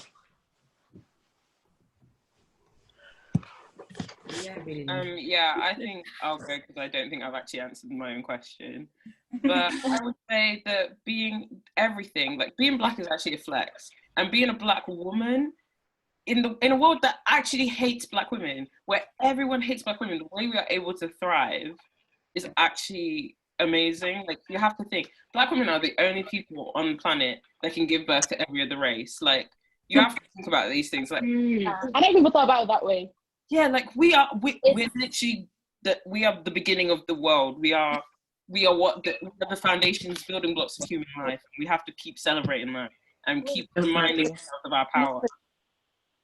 Yeah, I think I'll go because I don't think I've actually answered my own question. But I would say that being everything, like being Black is actually a flex. And being a Black woman in a world that actually hates Black women, where everyone hates Black women, the way we are able to thrive is actually amazing. Like, you have to think, Black women are the only people on the planet that can give birth to every other race. Like, you have to think about these things. Like, I never even thought about it that way. yeah, like we're literally we are the beginning of the world. We are what we are the foundations, building blocks of human life. We have to keep celebrating that and keep reminding ourselves of our power.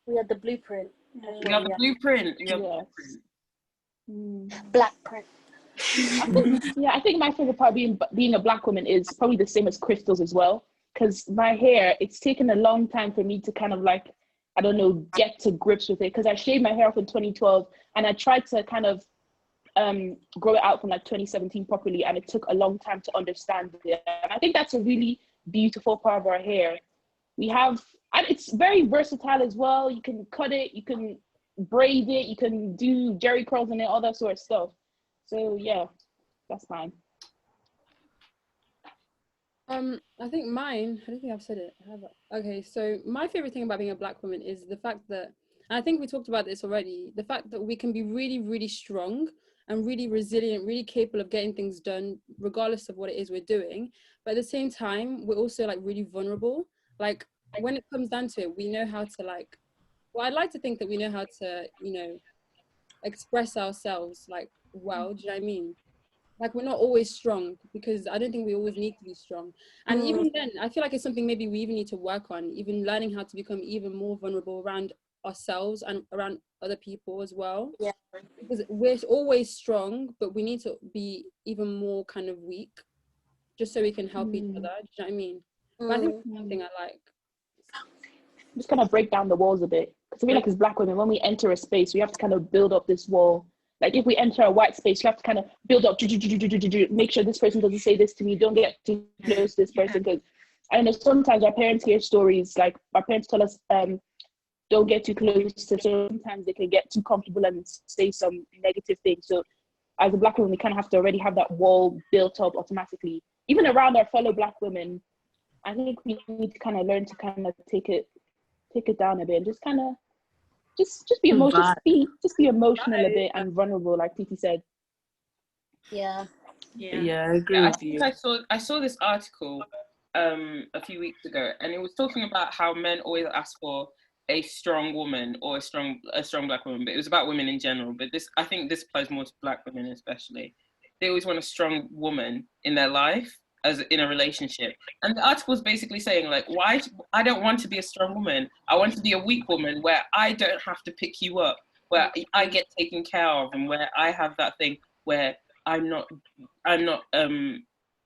We are the blueprint. We are the blueprint. We are Yes. the blueprint. Black print. I think my favorite part of being a Black woman is probably the same as Crystal's as well. Because my hair, it's taken a long time for me to kind of like, I don't know, get to grips with it. Because I shaved my hair off in 2012, and I tried to kind of grow it out from like 2017 properly, and it took a long time to understand it. And I think that's a really beautiful part of our hair. We have, and it's very versatile as well. You can cut it, you can braid it, you can do jerry curls in it, all that sort of stuff. So yeah, that's mine. I think mine, I don't think I've said it. Okay, so my favorite thing about being a Black woman is the fact that, and I think we talked about this already, the fact that we can be really, really strong and really resilient, really capable of getting things done, regardless of what it is we're doing. But at the same time, we're also like really vulnerable. Like, when it comes down to it, we know how to like, well, I'd like to think that we know how to, you know, express ourselves like well, do you know what I mean? Like, we're not always strong, because I don't think we always need to be strong. And even then, I feel like it's something maybe we even need to work on, even learning how to become even more vulnerable around ourselves and around other people as well. Yeah. Because we're always strong, but we need to be even more kind of weak, just so we can help each other. Do you know what I mean? But I think that's one thing I like. Just kind of break down the walls a bit. Because I feel like as Black women, when we enter a space, we have to kind of build up this wall. Like, if we enter a white space, you have to kind of build up, make sure this person doesn't say this to me, don't get too close to this person. Because I know sometimes our parents hear stories, like our parents tell us, don't get too close to, sometimes they can get too comfortable and say some negative things. So as a Black woman, we kind of have to already have that wall built up automatically. Even around our fellow Black women, I think we need to kind of learn to kind of take it down a bit and just kind of just be emotional, just be emotional a bit and vulnerable, like Titi said. Yeah, I agree with you. I saw this article a few weeks ago, and it was talking about how men always ask for a strong woman or a strong Black woman, but it was about women in general. But I think this applies more to Black women especially. They always want a strong woman in their life, as in a relationship. And the article was basically saying, like, why I don't want to be a strong woman. I want to be a weak woman where I don't have to pick you up, where I get taken care of, and where I have that thing where I'm not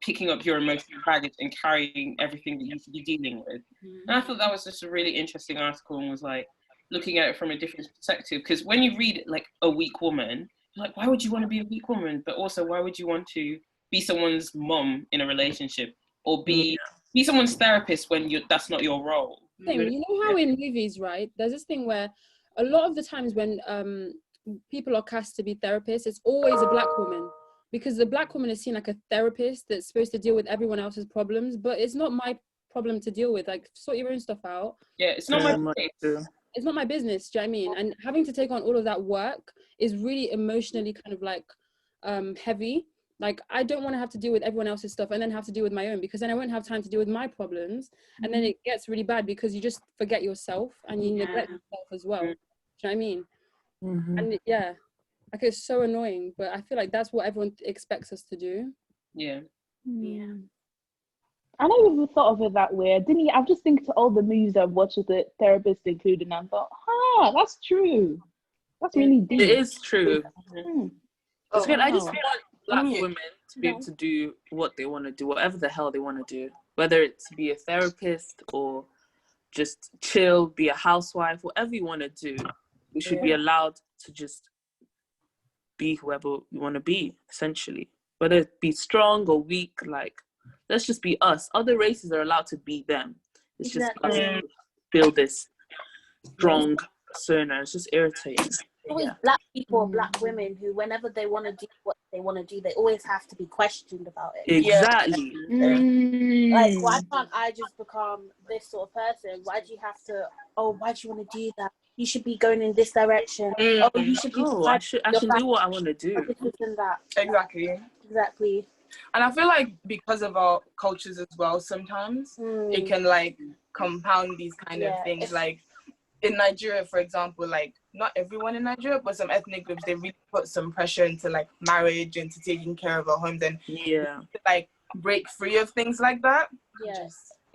picking up your emotional baggage and carrying everything that you should be dealing with. And I thought that was just a really interesting article, and was like looking at it from a different perspective. Because when you read like a weak woman, you're like, why would you want to be a weak woman? But also, why would you want to be someone's mom in a relationship, or be someone's therapist when that's not your role? You know how in movies, right, there's this thing where a lot of the times when people are cast to be therapists, it's always a Black woman, because the Black woman is seen like a therapist that's supposed to deal with everyone else's problems, but it's not my problem to deal with. Like, sort your own stuff out. Yeah, it's not my business. It's not my business, do you know what I mean? And having to take on all of that work is really emotionally kind of like heavy. Like, I don't want to have to deal with everyone else's stuff and then have to deal with my own, because then I won't have time to deal with my problems. And then it gets really bad, because you just forget yourself and you neglect yourself as well. Do you know what I mean? And Like, it's so annoying, but I feel like that's what everyone expects us to do. Yeah. Yeah. I never even thought of it that way. I've just think to all the movies I've watched with the therapist included, and I thought, that's true. That's really deep. It is true. Oh, I just wow. want black women to be able to do what they want to do, whatever the hell they want to do, whether it's be a therapist or just chill, be a housewife, whatever you want to do. We should be allowed to just be whoever we want to be, essentially. Whether it be strong or weak, like, let's just be us. Other races are allowed to be them. It's just us who feel this strong persona. It's just irritating. Always black people or black women who, whenever they want to do what they want to do, they always have to be questioned about it. Exactly. Like, why can't I just become this sort of person? Why do you have to? Oh, why do you want to do that? You should be going in this direction. Oh, you should be. No, I can do what I want to do. This and that. Exactly. And I feel like because of our cultures as well, sometimes it can like compound these kind of things. Like in Nigeria, for example, like not everyone in Nigeria, but some ethnic groups, they really put some pressure into like marriage, into taking care of our homes, and to, like, break free of things like that.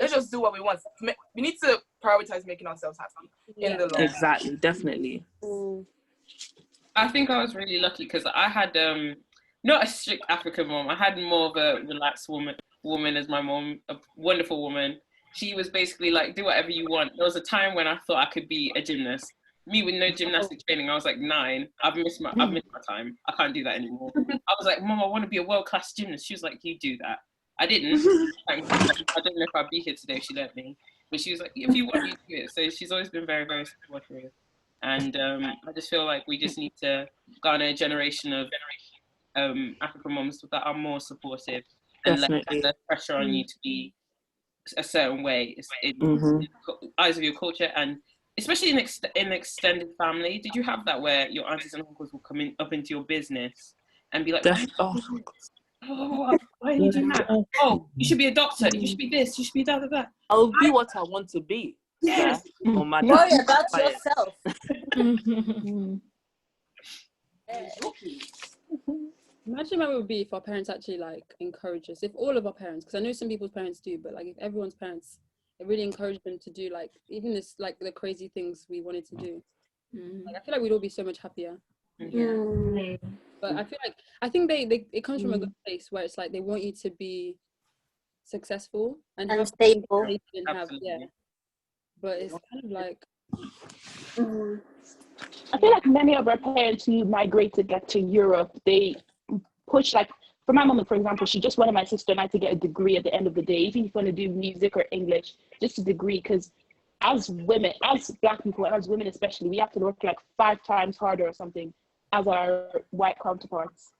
Let's just do what we want. We need to prioritize making ourselves happy in the long run. Exactly, definitely. I think I was really lucky because I had not a strict African mom. I had more of a relaxed woman as my mom, a wonderful woman. She was basically like, do whatever you want. There was a time when I thought I could be a gymnast. Me with no gymnastic training, I was like 9. I've missed my time. I can't do that anymore. I was like, Mom, I want to be a world-class gymnast. She was like, you do that. I didn't. I don't know if I'd be here today if she let me. But she was like, if you want, you do it. So she's always been very, very supportive. And I just feel like we just need to garner a generation of African moms that are more supportive and less pressure on you to be a certain way in the eyes of your culture, and especially in extended family. Did you have that where your aunties and uncles will come up into your business and be like, why are you doing that? Oh, you should be a doctor. You should be this. You should be that. I'll be what I want to be. Yes. Oh my God. Worry about yourself. Imagine how it would be if our parents actually like encourage us. If all of our parents, because I know some people's parents do, but like if everyone's parents, it really encouraged them to do like even this like the crazy things we wanted to do. Like, I feel like we'd all be so much happier. But I think they it comes from a good place where it's like they want you to be successful and stable. But it's kind of like I feel like many of our parents who migrated like to Europe, they push, like for my mom, for example, she just wanted my sister and I to get a degree at the end of the day, even if you want to do music or English, just a degree, because as women, as black people, and as women especially, we have to work like 5 times harder or something as our white counterparts.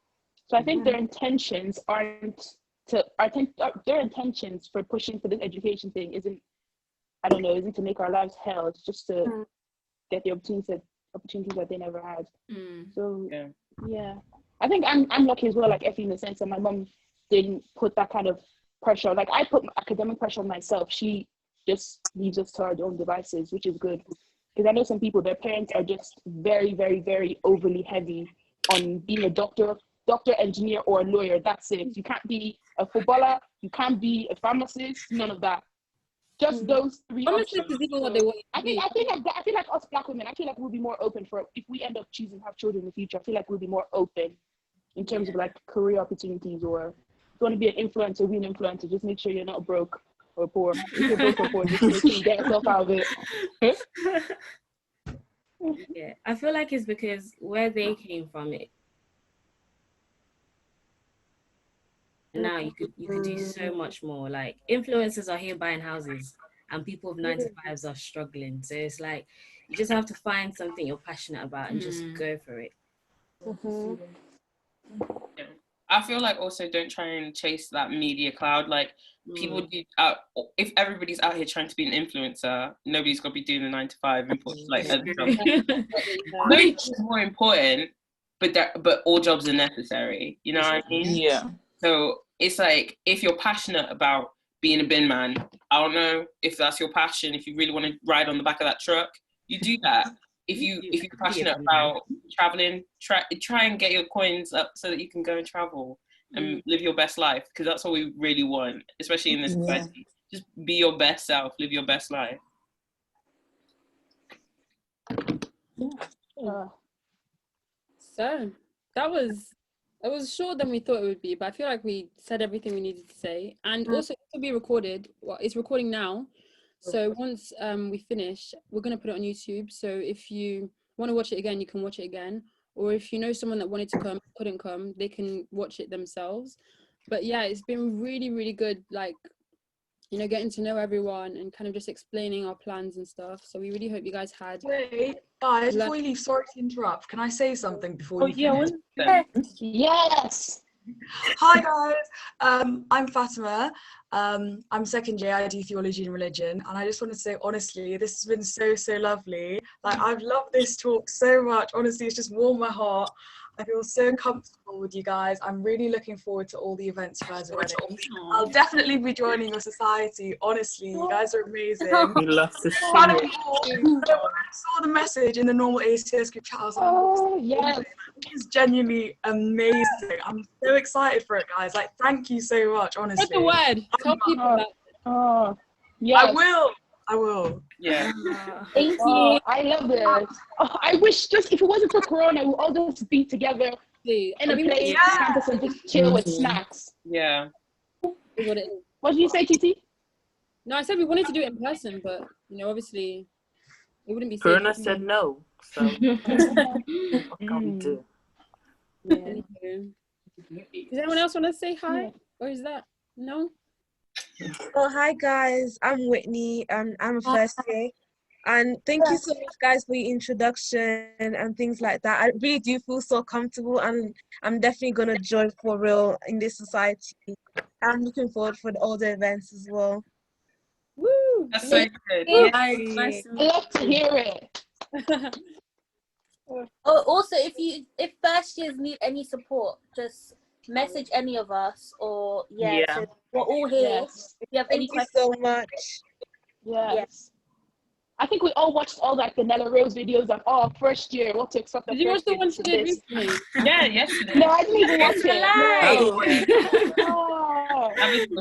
So I think their intentions their intentions for pushing for this education thing isn't to make our lives hell. It's just to get the opportunities that they never had. So I think I'm lucky as well, like Effie, in the sense that my mom didn't put that kind of pressure. Like I put academic pressure on myself. She just leaves us to our own devices, which is good. Because I know some people, their parents are just very, very, very overly heavy on being a doctor, engineer, or a lawyer. That's it. You can't be a footballer. You can't be a pharmacist. None of that. Just those 3 options. Is even what they want. I feel like us black women, I feel like we'll be more open for, if we end up choosing to have children in the future, I feel like we'll be more open in terms of like career opportunities, or if you want to be an influencer, be an influencer. Just make sure you're not broke or poor. If you're broke or poor, just make sure you get yourself out of it. Yeah, I feel like it's because where they came from, it now you could do so much more. Like influencers are here buying houses and people with 9 to 5s are struggling. So it's like you just have to find something you're passionate about and just go for it. Yeah. I feel like also don't try and chase that media cloud. Like people do if everybody's out here trying to be an influencer, nobody's gonna be doing the 9 to 5 and like maybe it's more important, but all jobs are necessary. You know what I mean? Yeah. So it's like if you're passionate about being a bin man, I don't know if that's your passion, if you really want to ride on the back of that truck, you do that. if you're passionate about traveling, try and get your coins up so that you can go and travel and live your best life, because that's what we really want, especially in this society. Just be your best self, live your best life. So that was, it was shorter than we thought it would be, but I feel like we said everything we needed to say. And also, it will be recorded. Well, it's recording now. So once we finish, we're going to put it on YouTube. So if you want to watch it again, you can watch it again. Or if you know someone that wanted to come, couldn't come, they can watch it themselves. But yeah, it's been really, really good, like, you know, getting to know everyone and kind of just explaining our plans and stuff. So we really hope you guys had. Wait, guys, before you leave, sorry to interrupt. Can I say something before you finish? Yes. Hi guys, I'm Fatima. I'm second year. I do theology and religion, and I just want to say honestly, this has been so lovely. Like, I've loved this talk so much. Honestly, it's just warmed my heart. I feel so comfortable with you guys. I'm really looking forward to all the events you guys are running. I'll definitely be joining your society. Honestly, you guys are amazing. We love to see When it. I saw the message in the normal ACS group chat, I was like, oh yes, this is genuinely amazing. I'm so excited for it, guys. Like, thank you so much, honestly. Spread the word. Tell people that. Oh, yes. I will. Yeah. Thank you. I love this. Oh, I wish just if it wasn't for Corona, we all just be together in a place, campus, and just chill with snacks. Yeah. Is what it is. What did you say, Titi? No, I said we wanted to do it in person, but you know, obviously, it wouldn't be safe. Corona said no, so what can we do? Anywho. Does anyone else want to say hi, or is that no? Oh, hi guys, I'm Whitney. I'm a first year, and thank you so much, guys, for your introduction and things like that. I really do feel so comfortable, and I'm definitely gonna join for real in this society. I'm looking forward for all the events as well. Woo! That's so good. Nice I love to hear it. Oh, also, if first years need any support, just message any of us, or so we're all here. If you have any questions. Thank you so much. Yes. I think we all watched all like the Nella Rose videos of first year, what to expect. Did you watch the one she did recently? Yeah, yesterday. No, I didn't even watch it. No.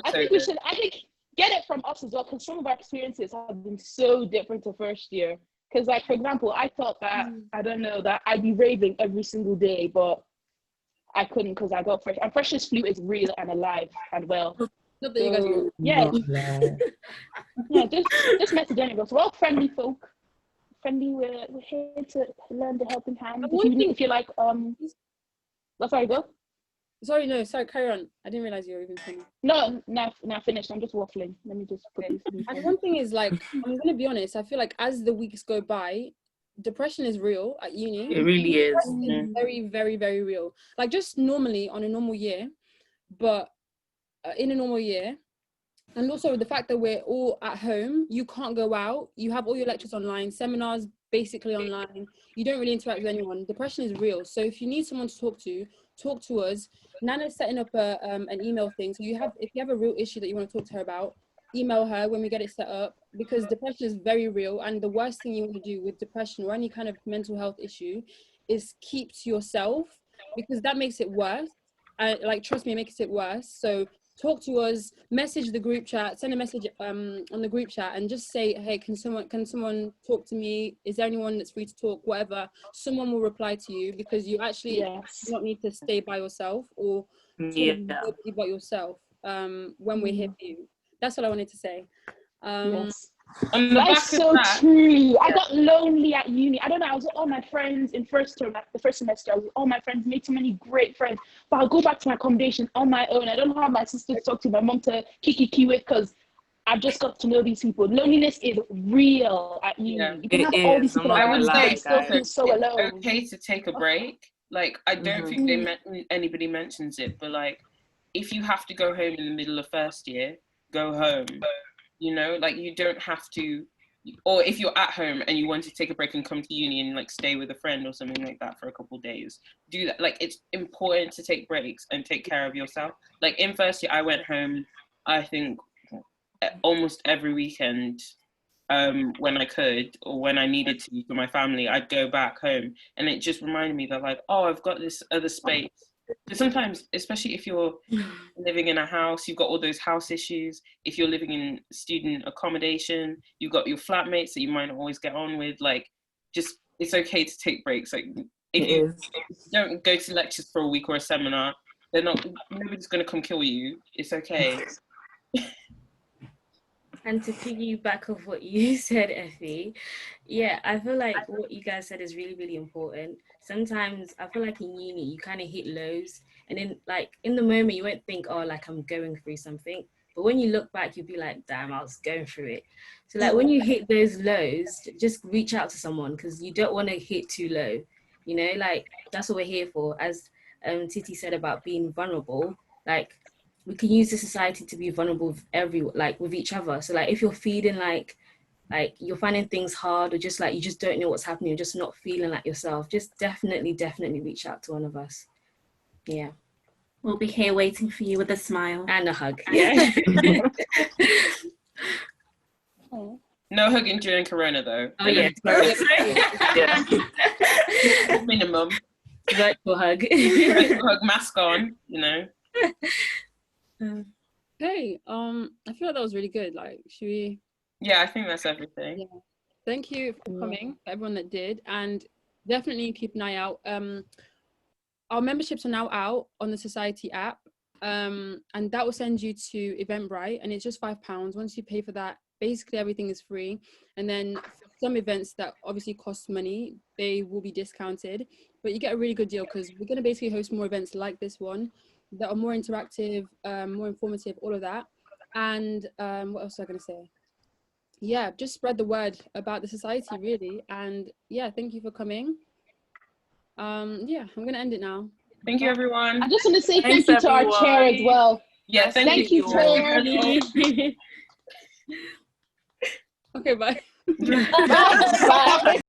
I think we should. I think get it from us as well, because some of our experiences have been so different to first year. Because, like, for example, I thought that I don't know that I'd be raving every single day, but I couldn't because I got fresh. And freshers flu is real and alive and well. Not that you guys are. Yeah, just message any of us. We're all friendly folk. Friendly, we're here to lend a helping hand. If you like, sorry, go. Sorry, carry on. I didn't realize you were even finished. No, now finished. I'm just waffling. Let me just put this. And one thing is, like, I'm gonna be honest. I feel like as the weeks go by, depression is real at uni. It really is. It's very, very, very real. Like, just normally on a normal year, but in a normal year, and also the fact that we're all at home, you can't go out. You have all your lectures online, seminars basically online. You don't really interact with anyone. Depression is real. So if you need someone to talk to us. Nana's setting up an email thing. So if you have a real issue that you want to talk to her about, email her when we get it set up, because depression is very real. And the worst thing you want to do with depression or any kind of mental health issue is keep to yourself, because that makes it worse. Like, trust me, it makes it worse. So talk to us, message the group chat, send a message on the group chat and just say, hey, can someone talk to me? Is there anyone that's free to talk? Whatever, someone will reply to you, because you actually do not need to stay by yourself or talk about yourself when we're here for you. That's what I wanted to say. That's so true. I got lonely at uni. I don't know, I was with all my friends in first term, like the first semester. I was with all my friends, made so many great friends, but I'll go back to my accommodation on my own. I don't have my sister to talk to, my mom to kiki with, because I've just got to know these people. Loneliness is real at uni. You can have all these people. I would say still feel so alone. It's okay to take a break. Like, I don't think anybody mentions it, but like, if you have to go home in the middle of first year, go home. You know, like, you don't have to, or if you're at home and you want to take a break and come to uni and like stay with a friend or something like that for a couple of days, do that. Like, it's important to take breaks and take care of yourself. Like, in first year, I went home, I think almost every weekend when I could or when I needed to for my family, I'd go back home, and it just reminded me that like, oh, I've got this other space. Because sometimes, especially if you're living in a house, you've got all those house issues. If you're living in student accommodation, you've got your flatmates that you might not always get on with. Like, just, it's okay to take breaks. Like, if you don't go to lectures for a week or a seminar, nobody's going to come kill you. It's okay. And to piggyback off what you said, Effie, yeah, I feel like what you guys said is really, really important. Sometimes I feel like in uni, you kind of hit lows, and then like in the moment, you won't think, oh, like I'm going through something. But when you look back, you'll be like, damn, I was going through it. So like when you hit those lows, just reach out to someone, because you don't want to hit too low. You know, like that's what we're here for. As Titi said about being vulnerable, like we can use the society to be vulnerable with with each other. So like if you're feeling like you're finding things hard, or just like you just don't know what's happening, you're just not feeling like yourself, just definitely reach out to one of us. Yeah. We'll be here waiting for you with a smile. And a hug. Yeah. No hugging during Corona though. Oh yeah. Yeah. Minimum. Virtual hug. Virtual hug, mask on, you know. Hey, I feel like that was really good. Like, should we? Yeah, I think that's everything. Yeah. Thank you for coming, for everyone that did, and definitely keep an eye out. Our memberships are now out on the Society app, and that will send you to Eventbrite, and it's just £5. Once you pay for that, basically everything is free. And then some events that obviously cost money, they will be discounted, but you get a really good deal, because we're going to basically host more events like this one that are more interactive, more informative, all of that. And what else was I going to say? Yeah, just spread the word about the Society, really. And yeah, thank you for coming. Yeah, I'm going to end it now. Thank you, everyone. I just want to say thank you to our chair as well. Yeah, thank you, chair. Okay, bye. Bye.